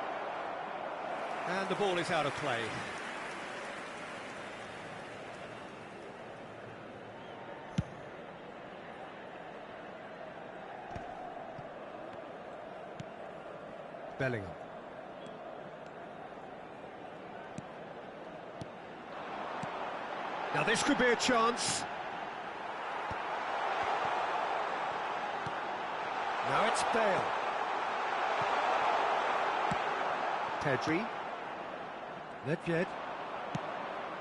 And the ball is out of play. Bellingham. Now this could be a chance. Now it's Bale. Pedri. Nedved.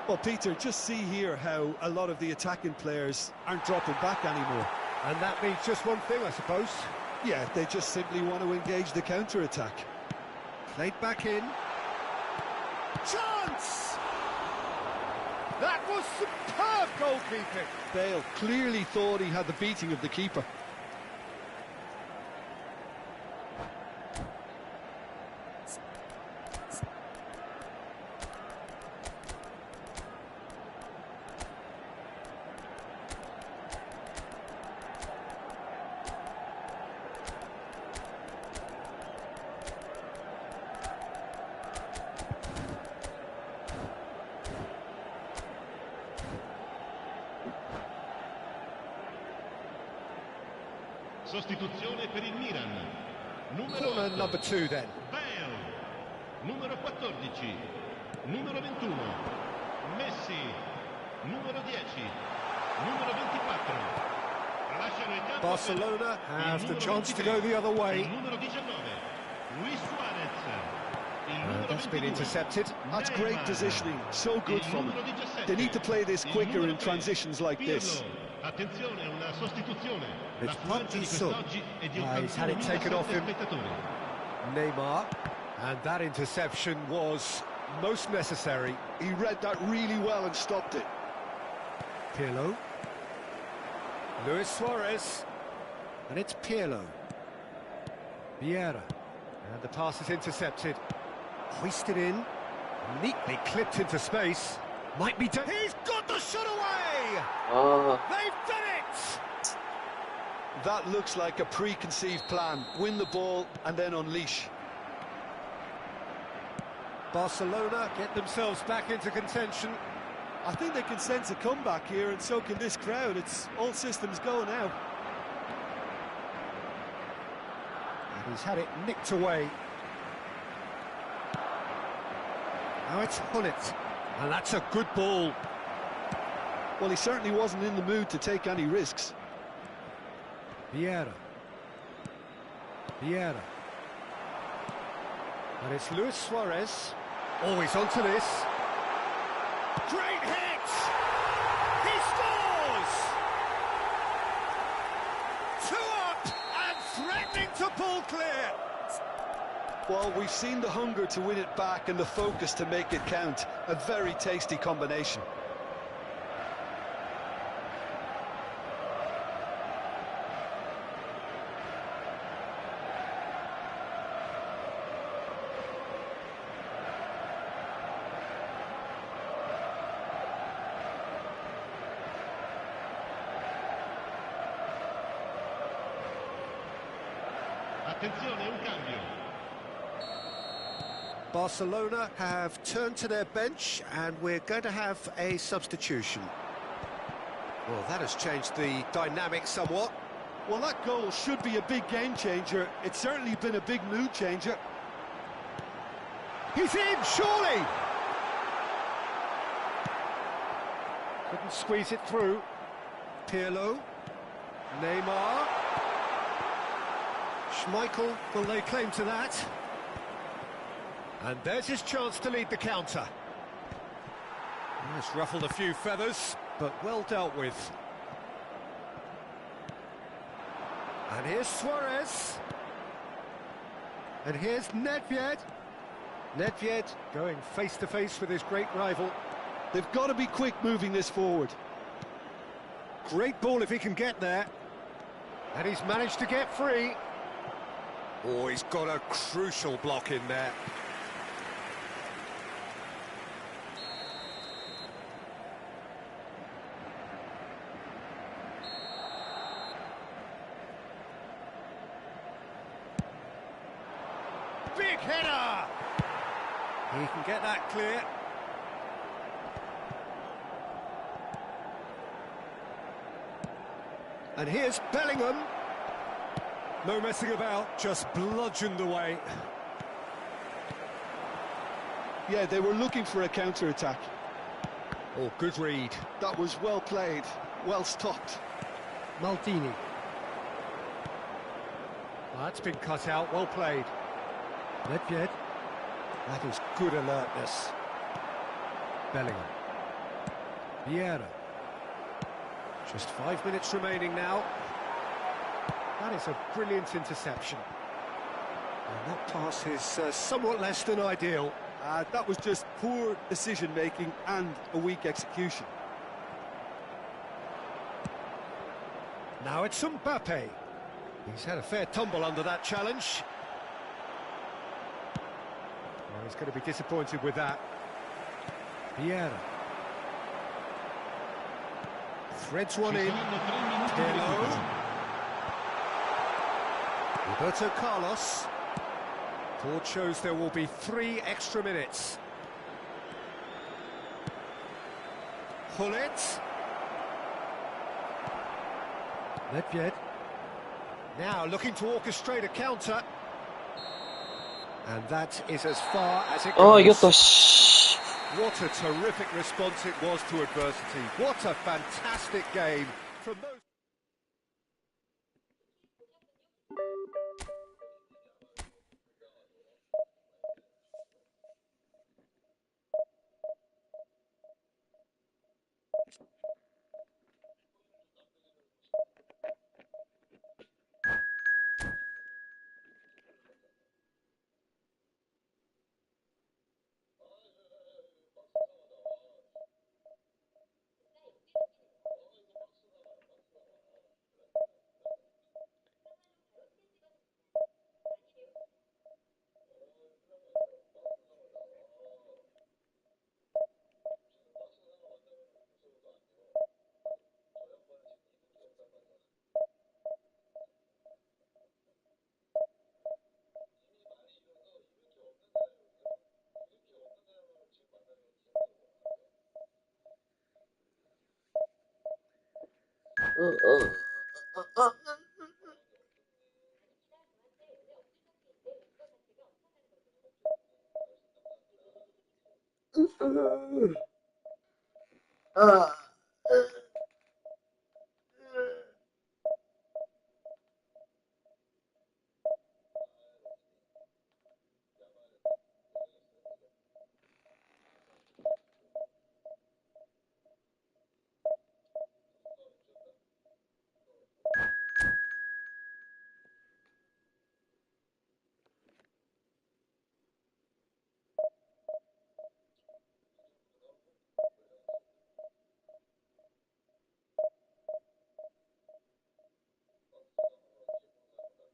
Well, Peter, just see here how a lot of the attacking players aren't dropping back anymore. And that means just one thing, I suppose. Yeah, they just simply want to engage the counter-attack. Played back in. Chance! That was superb goalkeeping. Bale clearly thought he had the beating of the keeper. Sostituzione per il Milan. Corner Numero number 8, 2 then. Bale. Numero 14, numero 21, Messi. Numero 10, numero 24. Lasciano il campo. Barcelona have the chance to go the other Il way. numero 19, Luis Suarez. Il And numero that's been 22, intercepted. That's great Neymar. positioning, so good Il from numero him. 17, They need to play this il quicker numero in 3, transitions like this. Pirlo. Attenzione, una sostituzione. It's L'affluenza di Parkinson. quest'oggi è di He's had it 81.000 taken off him. spettatori. Neymar. And that interception was most necessary. He read that really well and stopped it. Pirlo. Luis Suarez. And it's Pirlo. Vieira. And the pass is intercepted. Hoisted in. Neatly clipped into space. Might be done. He's got the shot away! 아, They've done it! That looks like a preconceived plan. Win the ball and then unleash. Barcelona get themselves back into contention. I think they can sense a comeback here, and so can this crowd. It's all systems go now. And he's had it nicked away. Now it's Hullet. And that's a good ball. Well, he certainly wasn't in the mood to take any risks. Vieira. Vieira. And it's Luis Suarez. Always onto this. Great hit! He scores! 2 up and threatening to pull clear. Well, we've seen the hunger to win it back and the focus to make it count. A very tasty combination. Attenzione, un cambio. Barcelona have turned to their bench and we're going to have a substitution. Well, that has changed the dynamic somewhat. Well, that goal should be a big game changer. It's certainly been a big mood changer. He's in, surely! Couldn't squeeze it through. Pirlo. Neymar. Schmeichel will lay claim to that. And there's his chance to lead the counter. It's ruffled a few feathers, but well dealt with. And here's Suarez. And here's Nedved. Nedved going face-to-face with his great rival. They've got to be quick moving this forward. Great ball if he can get there. And he's managed to get free. Oh, he's got a crucial block in there. Big header! He can get that clear. And here's Bellingham. No messing about, just bludgeoned away. Yeah, they were looking for a counter-attack. Oh, good read. That was well played, well stopped. Maldini. Oh, that's been cut out, well played. Nedved. That is good alertness. Bellingham. Vieira. Just 5 minutes remaining now. That is a brilliant interception. And that pass is somewhat less than ideal. That was just poor decision making and a weak execution. Now it's Mbappe. He's had a fair tumble under that challenge. Well, he's going to be disappointed with that. Vieira. Threads one in. Pirlo. Roberto Carlos. Board shows there will be 3 extra minutes. Hullet. Nedved. Now looking to orchestrate a counter. And that is as far as it goes. 이겼다, 씨. What a terrific response it was to adversity. What a fantastic game from those.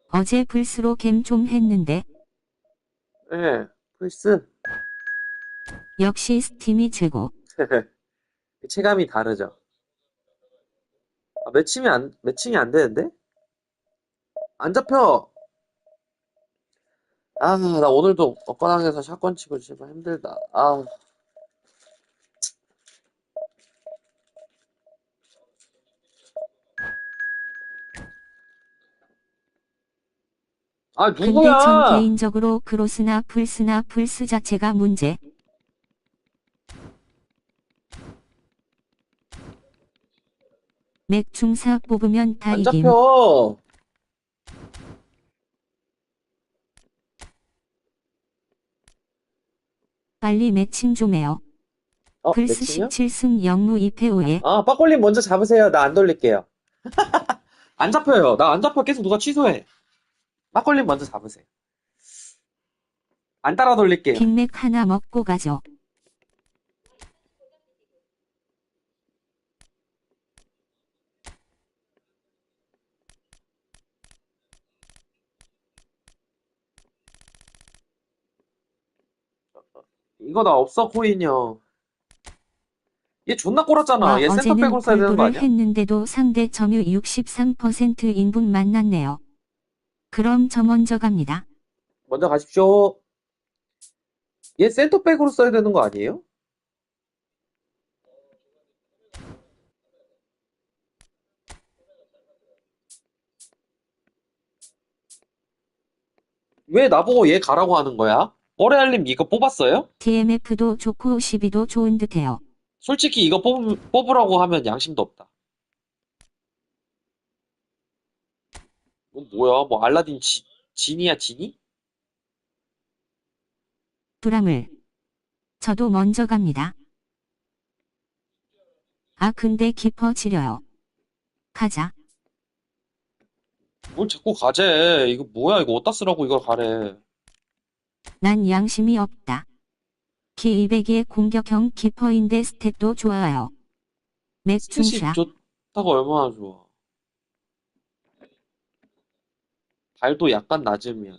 어제 불스로 겜 좀 했는데 네, 플스. 역시 스팀이 최고. 체감이 다르죠. 매칭이 안 되는데? 안 잡혀! 나 오늘도 엇가당해서 샷건 치고 제발 힘들다. 근데 전 누구야! 개인적으로 크로스나 플스 자체가 문제. 맥 중사 뽑으면 다 안 이김. 잡혀! 빨리 매칭 좀 해요. 플스 매칭이요? 17승 0무 2패 5에. 빠꼴님 먼저 잡으세요. 나 안 돌릴게요. 안 잡혀요. 나 안 잡혀. 계속 누가 취소해. 빠꼴님 먼저 잡으세요. 안 따라 돌릴게요. 빅맥 하나 먹고 가죠. 이거 나 없어, 코인이요. 얘 존나 꼬랐잖아. 얘 센터백으로 어제는 써야 되는 거 골고루 아니야? 했는데도 상대 점유 63% 인분 만났네요. 그럼 저 먼저 갑니다. 먼저 가십시오. 얘 센터백으로 써야 되는 거 아니에요? 왜 나보고 얘 가라고 하는 거야? 꼬레알님 이거 뽑았어요? TMF도 좋고 12도 좋은 듯해요. 솔직히 이거 뽑으라고 하면 양심도 없다. 뭐야? 뭐 알라딘 진이야, 진이? 불암을. 저도 먼저 갑니다. 근데 키퍼 지려요. 가자. 뭘 자꾸 가재. 이거 뭐야? 이거 어디다 쓰라고 이걸 가래. 난 양심이 없다. 키 202의 공격형 키퍼인데 스탯도 좋아요. 스탯이 맥춘샤. 좋다고 얼마나 좋아. 발도 약간 낮으면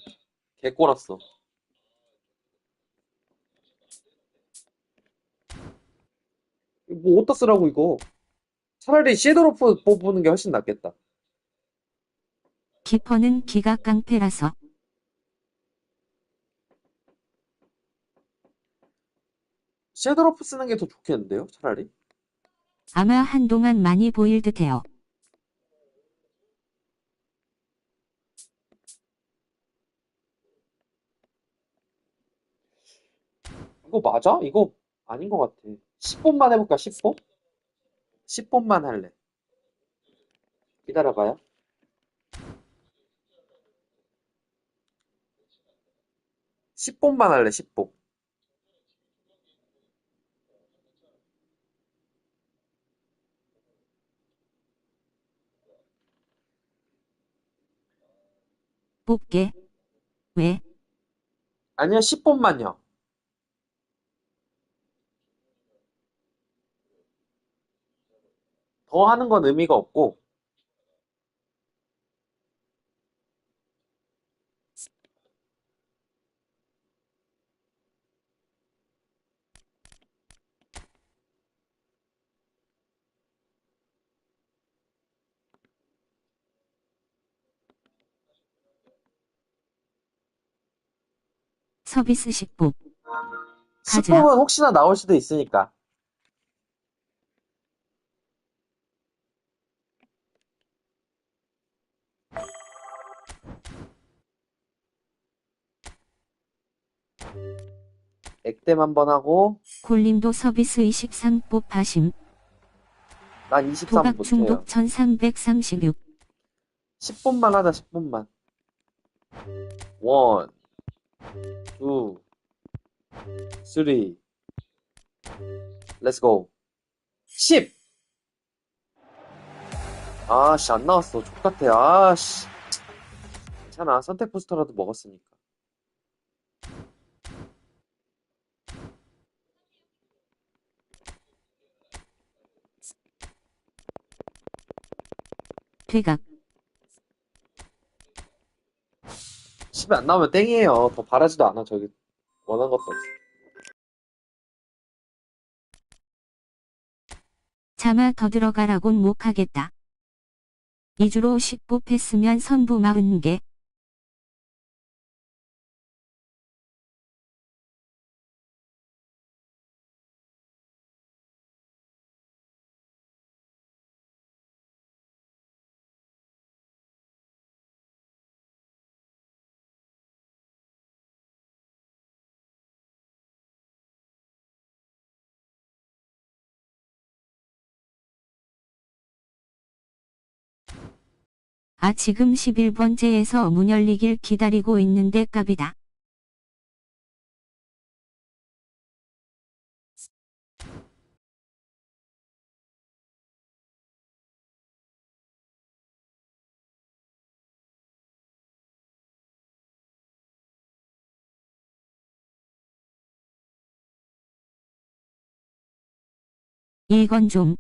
개꼬랐어. 이거 뭐 어디다 쓰라고 이거. 차라리 섀도우로프 뽑는 게 훨씬 낫겠다. 키퍼는 기가 깡패라서. 섀도우로프 쓰는 게 더 좋겠는데요, 차라리? 아마 한동안 많이 보일 듯해요. 이거 맞아? 이거 아닌 것 같아. 10번만 해볼까, 10번? 10번만 할래. 기다려봐요. 10번만 할래, 10번. 뽑게. 왜? 아니야, 10번만요. 더 하는 건 의미가 없고, 서비스식 뽑. 가자. 10번은 혹시나 나올 수도 있으니까. 액땜 한번 하고, 콜림도 서비스 23 뽑하심. 난 23 도박 못해요. 중독 1336. 10번만 하자, 10번만. 1, 2, 3, let's go. 10! 아씨, 안 나왔어. 족같아. 아씨. 괜찮아. 선택 부스터라도 먹었으니까. 퇴각. 10이 안 나오면 땡이에요. 더 바라지도 않아. 저기 원한 것도 없어. 차마 더 들어가라곤 못하겠다. 2주로 10 뽑혔으면 선부 40개. 아 지금 11번째에서 문 열리길 기다리고 있는데 깝이다. 이건 좀.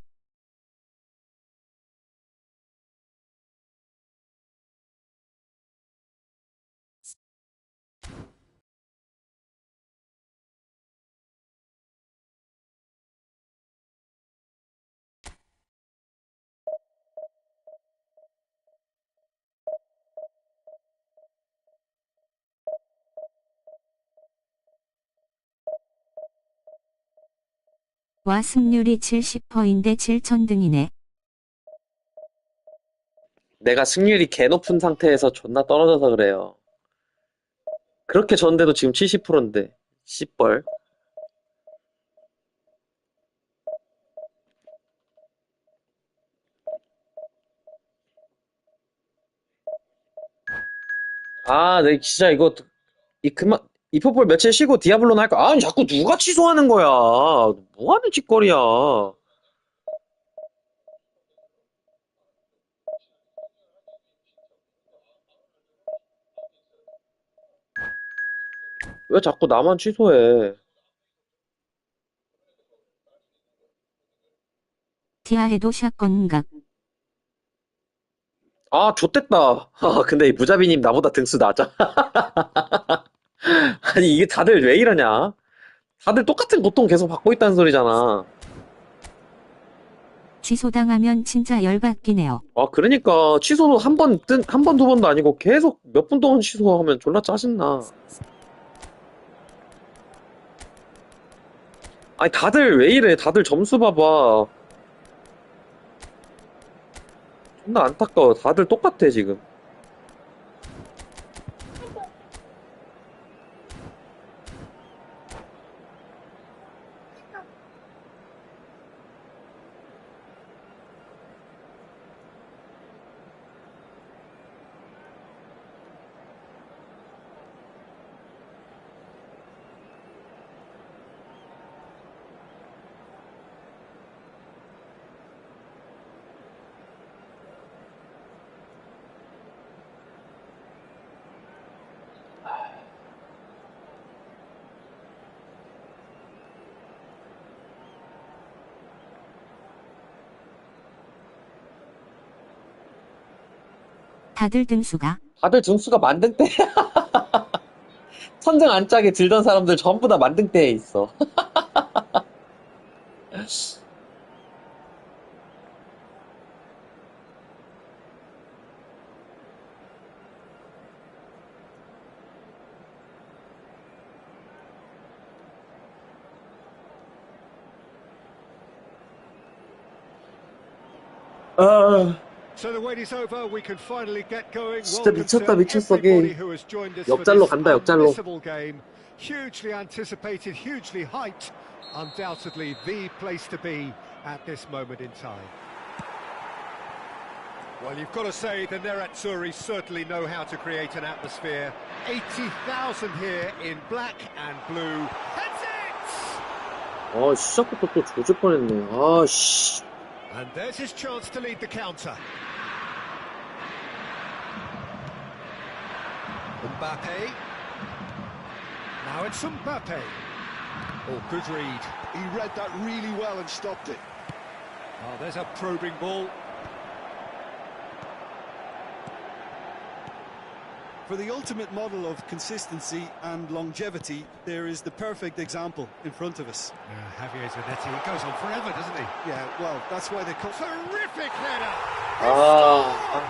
와 승률이 70%인데 7천등이네. 내가 승률이 개 높은 상태에서 존나 떨어져서 그래요. 그렇게 졌는데도 지금 70%인데. 씨벌. 아, 내 진짜 이거 그만 이포폴 며칠 쉬고 디아블로나 할까? 아니 자꾸 누가 취소하는 거야? 뭐 하는 짓거리야? 왜 자꾸 나만 취소해? 티아에도 샷건 각. 아, 좆됐다. 아, 근데 이 무자비님 나보다 등수 낮아. 아니, 이게 다들 왜 이러냐? 다들 똑같은 고통 계속 받고 있다는 소리잖아. 취소당하면 진짜 열받기네요. 아, 그러니까, 취소도 한 번, 두 번도 아니고 계속 몇 분 동안 취소하면 졸라 짜증나. 아니, 다들 왜 이래? 다들 점수 봐봐. 존나 안타까워. 다들 똑같아, 지금. 다들 등수가 다들 등수가 만등대. 천정 안 짜게 들던 사람들 전부 다 만등대에 있어. 아, So the wait is over. We can finally get going. 진짜 Welcome 미쳤다, to 미쳤어, everybody 게임. who has joined us for 역잘로 this 간다, 역잘로. unmissable game. Hugely anticipated, hugely hyped. Undoubtedly the place to be at this moment in time. Well, you've got to say the Nerazzurri certainly know how to create an atmosphere. 80,000 here in black and blue. Heads it! 아, 시작부터 또 조질 뻔했네. 아, 씨. And there's his chance to lead the counter. Mbappe. Now it's Mbappe. Oh, good read. He read that really well and stopped it. Oh, there's a probing ball. For the ultimate model of consistency and longevity, there is the perfect example in front of us. Javier Zanetti, he goes on forever, doesn't he? Yeah, well, that's why they call... Terrific header! 아,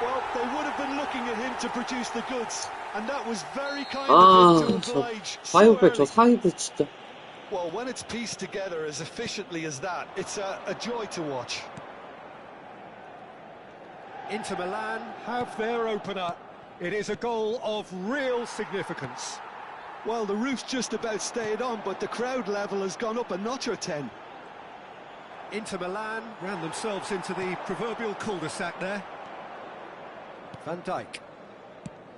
Well, they would have been looking at him to produce the goods, and that was very kind 아, of him to 저 oblige so 사이브백, 저 early. 사이브 진짜. Well, when it's pieced together as efficiently as that, it's a joy to watch. Inter Milan have their opener. It is a goal of real significance. Well, the roof's just about stayed on, but the crowd level has gone up a notch or 10. Inter Milan ran themselves into the proverbial cul-de-sac there. Van Dijk.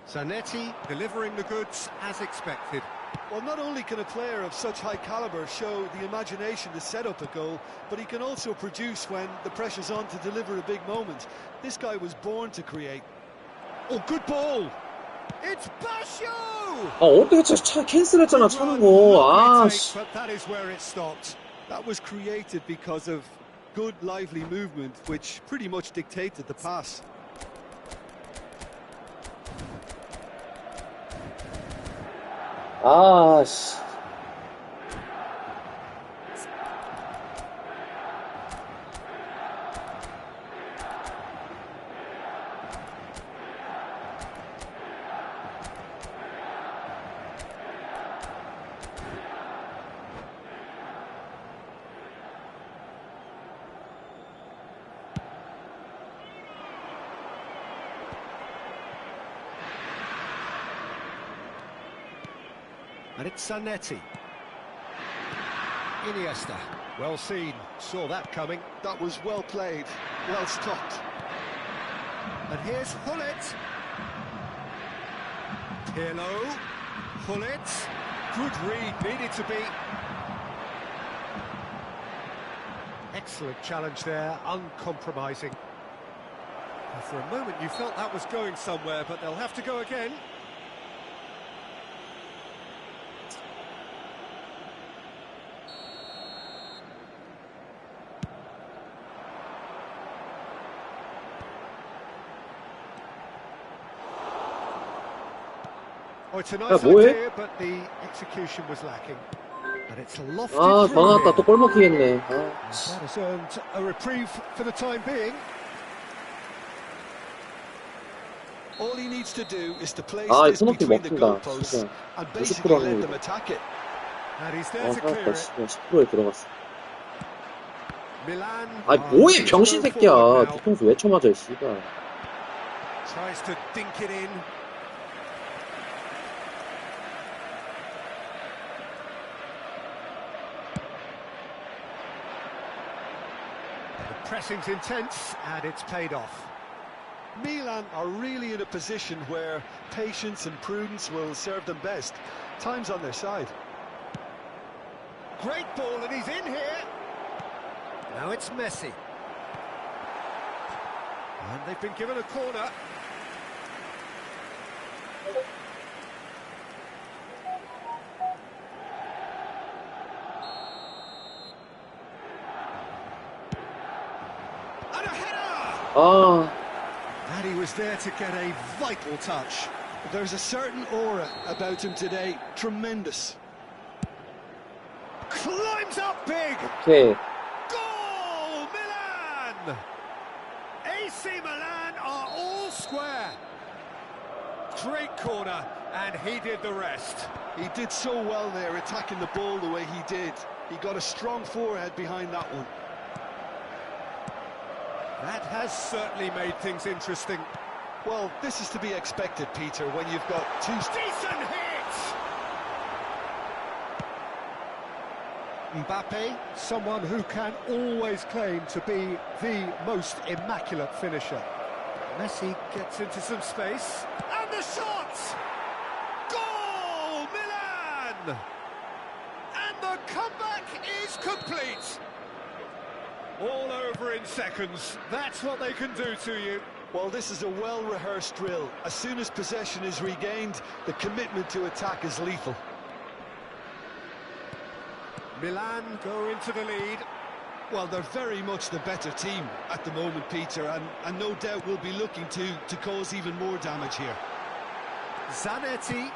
Zanetti delivering the goods as expected. Well, not only can a player of such high calibre show the imagination to set up a goal, but he can also produce when the pressure's on to deliver a big moment. This guy was born to create. Oh, good ball! It's Basho! 아, 어떻게 캔슬했잖아, 차는 거. 아, 씨. But that is where it stopped. That was created because of good, lively movement, which pretty much dictated the pass. 아, 씨. And it's Zanetti. Iniesta. Well seen. Saw that coming. That was well played, well stopped. And here's Hullet. Pirlo. Hullet. Good read. Needed to be. Excellent challenge there. Uncompromising. And for a moment you felt that was going somewhere, but they'll have to go again. it's a nice 뭐해? idea, but the execution was lacking. And it's lofted 아, 다 through 나왔다. here. 또 골 먹히겠네. 아, That has earned a reprieve for the time being. All he needs to do is to place 아, 이 this 코너킥 between the 먹힌다. goalposts 진짜. and 50% basically let 확률이다. them attack it. And he's there 아, to clear 살았다. it. 10%에 들어갔어. Milan. 아, 뭐해, 병신 새끼야. 뒤통수 왜 쳐맞아, 씨발. Tries to dink it in. The pressing's intense, and it's paid off. Milan are really in a position where patience and prudence will serve them best. Time's on their side. Great ball, and he's in here. Now it's Messi. And they've been given a corner. And a header! 아, And he was there to get a vital touch. There's a certain aura about him today. Tremendous. Climbs up big. 오케이. Goal, Milan! AC Milan are all square. Great corner, and he did the rest. He did so well there, attacking the ball the way he did. He got a strong forehead behind that one. That has certainly made things interesting. Well, this is to be expected, Peter, when you've got two... Decent hit! Mbappe, someone who can always claim to be the most immaculate finisher. Messi gets into some space, and the shot! Goal, Milan! And the comeback is complete. All over in seconds. That's what they can do to you. Well, this is a well-rehearsed drill. As soon as possession is regained, the commitment to attack is lethal. Milan go into the lead. Well, they're very much the better team at the moment, Peter, and no doubt will be looking to cause even more damage here. Zanetti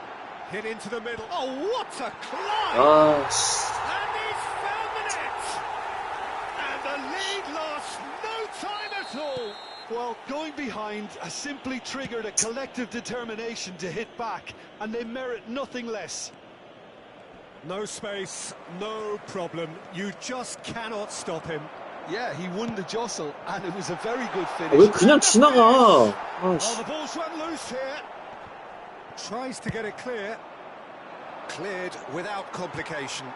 hit into the middle. Oh, what a climb! 아, 씨. And he's found the net! And the lead lost no time at all. Well, going behind has simply triggered a collective determination to hit back, and they merit nothing less. No space, no problem. You just cannot stop him. Yeah, he won the jostle, and it was a very good 왜 finish. 그냥 지나가. 아, Oh, 씨. the ball's run loose here. Tries to get it clear. Cleared without complication.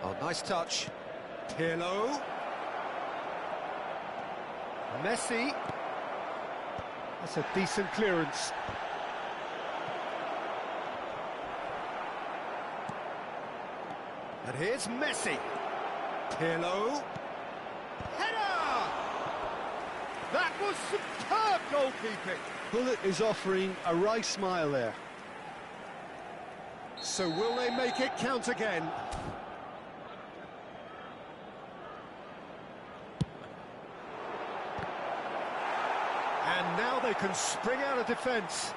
Oh, nice touch. Pirlo. Messi. That's a decent clearance. And here's Messi. Pirlo. Header! That was superb goalkeeping. Bullet is offering a wry smile there. So will they make it count again? And now they can spring out of defence.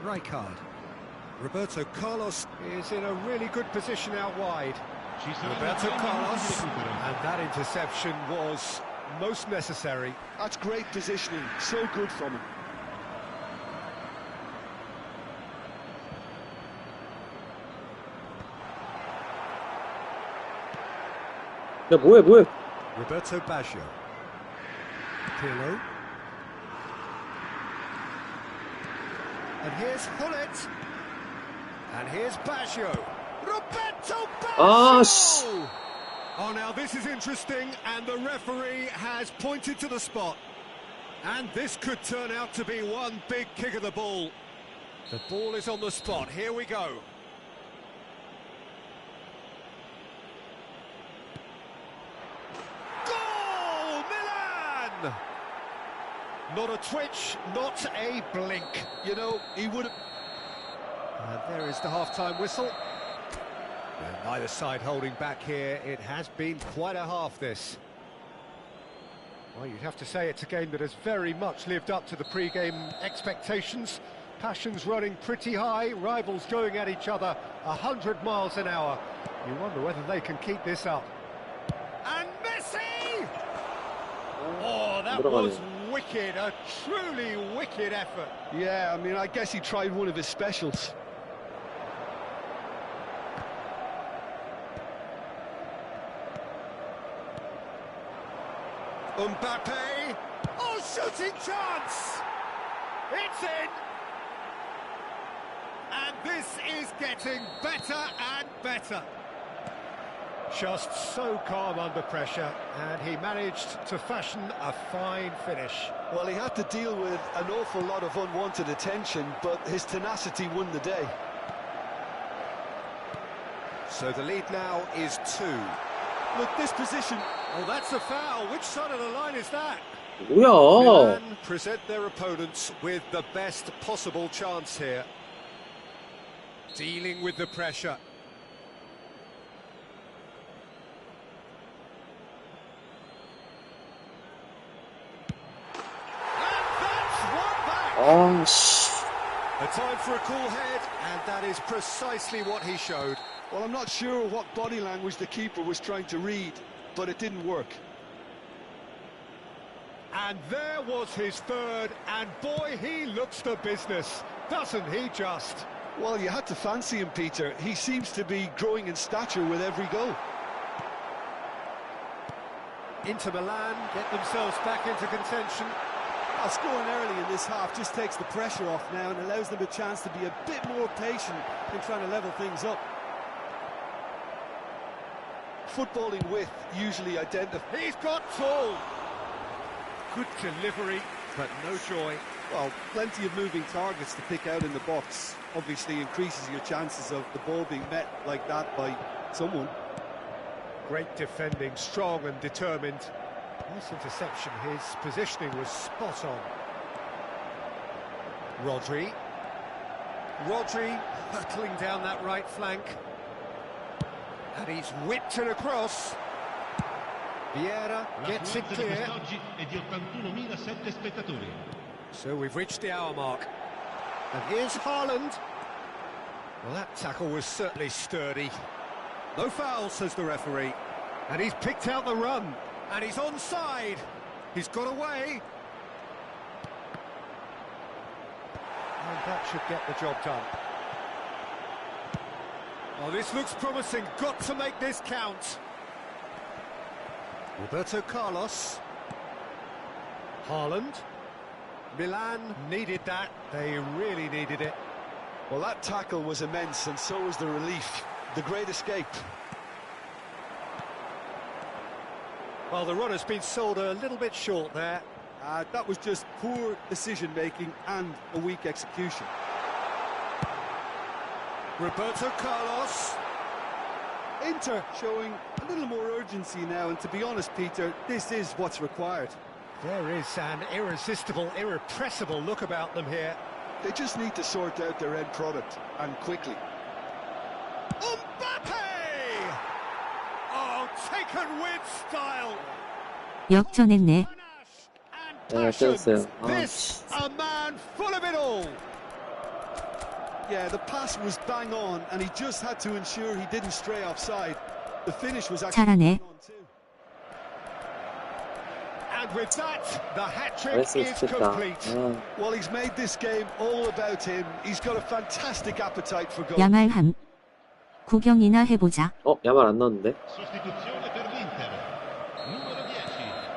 Rijkaard. Roberto Carlos is in a really good position out wide. Roberto Carlos, and that interception was most necessary. That's great positioning, so good from him. 야, 뭐해. Roberto Baggio. Pirlo. And here's Hullet. And here's Baggio. Roberto Baggio! 아, 씨. Oh, now this is interesting, and the referee has pointed to the spot. And this could turn out to be one big kick of the ball. The ball is on the spot. Here we go. Goal, Milan! Not a twitch, not a blink. You know, he would have... And there is the half-time whistle. And neither side holding back here. It has been quite a half, this. Well, you'd have to say it's a game that has very much lived up to the pre-game expectations. Passions running pretty high, rivals going at each other 100 miles an hour. You wonder whether they can keep this up. And Messi! Oh, that was wicked, a truly wicked effort. Yeah, I mean, I guess he tried one of his specials. Mbappe! Oh, shooting chance! It's in! And this is getting better and better. Just so calm under pressure, and he managed to fashion a fine finish. Well, he had to deal with an awful lot of unwanted attention, but his tenacity won the day. So the lead now is 2. Look, this position... Oh, that's a foul. Which side of the line is that? 뭐야? Milan present their opponents with the best possible chance here. Dealing with the pressure. 아, 씨. A time for a cool head, and that is precisely what he showed. Well, I'm not sure what body language the keeper was trying to read, but it didn't work. And there was his third, and boy, he looks the business, doesn't he just? Well, you had to fancy him, Peter. He seems to be growing in stature with every goal. Inter Milan get themselves back into contention. Scoring early in this half just takes the pressure off now and allows them a chance to be a bit more patient in trying to level things up. Footballing width usually identifies... He's got tall. Good delivery, but no joy. Well, plenty of moving targets to pick out in the box. Obviously increases your chances of the ball being met like that by someone. Great defending, strong and determined. Nice interception, his positioning was spot on. Rodri hurtling down that right flank. And he's whipped it across. Vieira gets it clear. So we've reached the hour mark. And here's Haaland. Well, that tackle was certainly sturdy. No foul, says the referee. And he's picked out the run. And he's onside. He's got away. And that should get the job done. Oh, this looks promising. Got to make this count. Roberto Carlos. Haaland. Milan needed that. They really needed it. Well, that tackle was immense, and so was the relief. The great escape. Well, the run has been sold a little bit short there. That was just poor decision-making and a weak execution. Roberto Carlos. Inter showing a little more urgency now, and to be honest, Peter, this is what's required. There is an irresistible, irrepressible look about them here. They just need to sort out their end product, and quickly. Mbappe! Oh, taken with style. 역전했네. 네, 떴어요. This, a man full of it all. Yeah, the pass was bang on, and he just had to ensure he didn't stray offside. The finish was actually 잘하네. on too. And with that, the hat-trick is complete. Well, he's made this game all about him. He's got a fantastic appetite for goal. 야말함. 구경이나 해보자. 야말 안 넣었는데?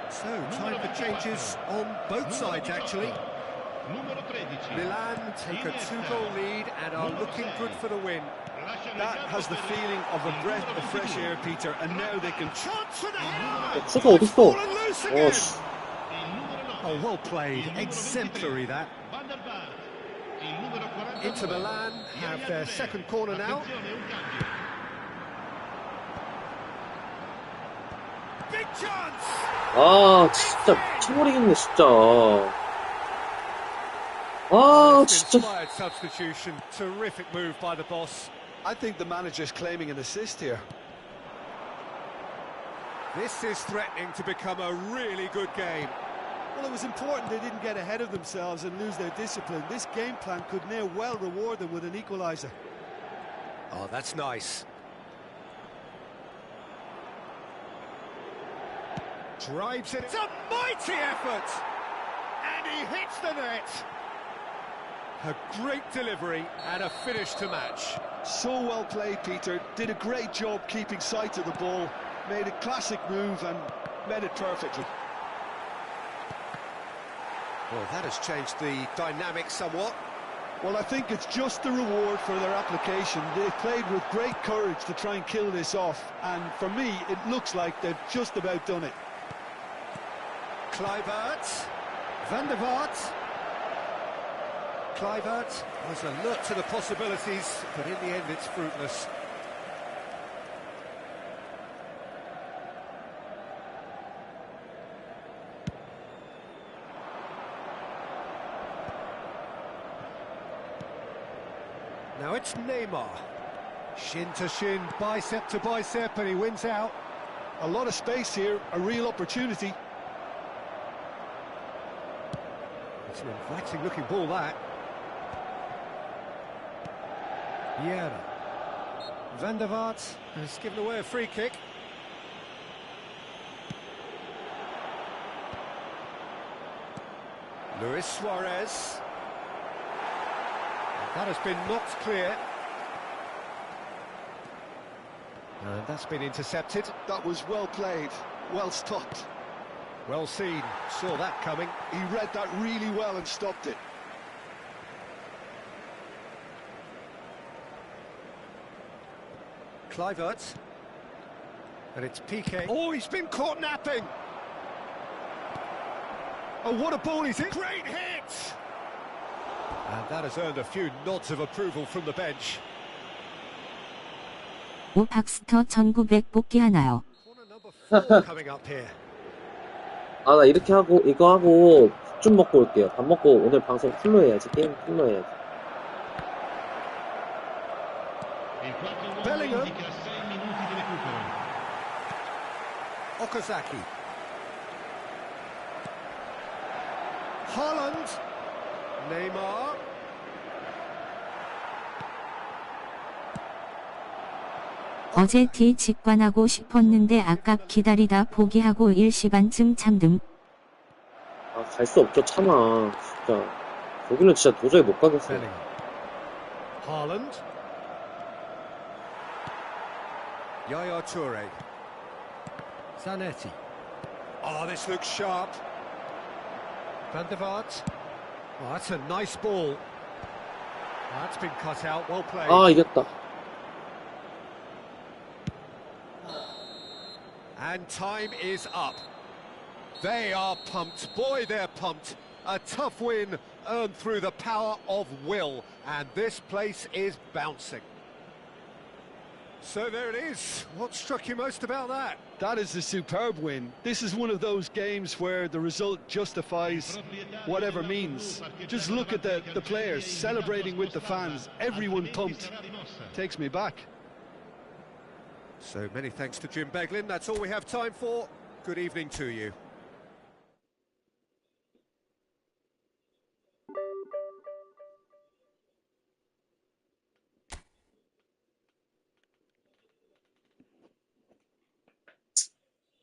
So, time for changes on both sides, actually. Milan take a 2-goal lead and are looking good for the win. That has the feeling of a breath of fresh air, Peter, and now they can... Chance for the header! 수가 어딨어? Fallen loose again! 씨. Oh, well played. Exemplary, that. Inter Milan have their second corner now. Big chance! 진짜 미쳐버리겠네, 진짜. 아, It's an 진짜. inspired substitution. Terrific move by the boss. I think the manager's claiming an assist here. This is threatening to become a really good game. Well, it was important they didn't get ahead of themselves and lose their discipline. This game plan could now well reward them with an equaliser. Oh, that's nice. Drives it. It's a mighty effort! And he hits the net. A great delivery and a finish to match. So well played, Peter. Did a great job keeping sight of the ball. Made a classic move and made it perfectly. Well, that has changed the dynamic somewhat. Well, I think it's just the reward for their application. They played with great courage to try and kill this off. And for me, it looks like they've just about done it. Kluivert, Van der Vaart. Kluivert was alert to the possibilities, but in the end it's fruitless. Now it's Neymar. Shin to shin, bicep to bicep, and he wins out. A lot of space here, a real opportunity. It's an inviting looking ball, that. Vieira. Van der Vaart has given away a free kick. Luis Suarez. That has been knocked clear. And that's been intercepted. That was well played, well stopped. Well seen, saw that coming. He read that really well and stopped it. Kluivert. And it's PK. Oh, he's been caught napping! Oh, what a ball he's hit! Great hit! And that has earned a few nods of approval from the bench. 오 박스터 1900 뽑기 하나요? Corner number 4 coming up here. 아, 나 이렇게 하고, 이거 하고, 밥 좀 먹고 올게요. 밥 먹고 오늘 방송 풀로 해야지. 게임 풀로 해야지. Il quarto uomo Bellingham. indica 6 minuti di recupero. Okazaki. Haaland. Neymar. 어제 티 직관하고 싶었는데 아깝 기다리다 포기하고 1시간쯤 참듬. 아, 갈 수 없죠, 참아. 진짜. 거기는 진짜 도저히 못 가겠어요. Bellingham. Haaland. Yaya Toure. Zanetti. Oh, this looks sharp. Van der Vaart. Oh, that's a nice ball. That's been cut out, well played. 아, 이겼다. And time is up. They are pumped. Boy, they're pumped. A tough win earned through the power of will. And this place is bouncing. So there it is. What struck you most about that? That is a superb win. This is one of those games where the result justifies whatever means. Just look at the players celebrating with the fans. Everyone pumped. Takes me back. So many thanks to Jim Beglin. That's all we have time for. Good evening to you.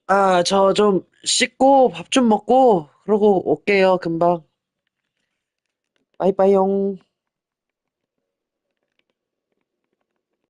아, 저 좀 씻고 밥 좀 먹고 그러고 올게요, 금방. 빠이빠이용.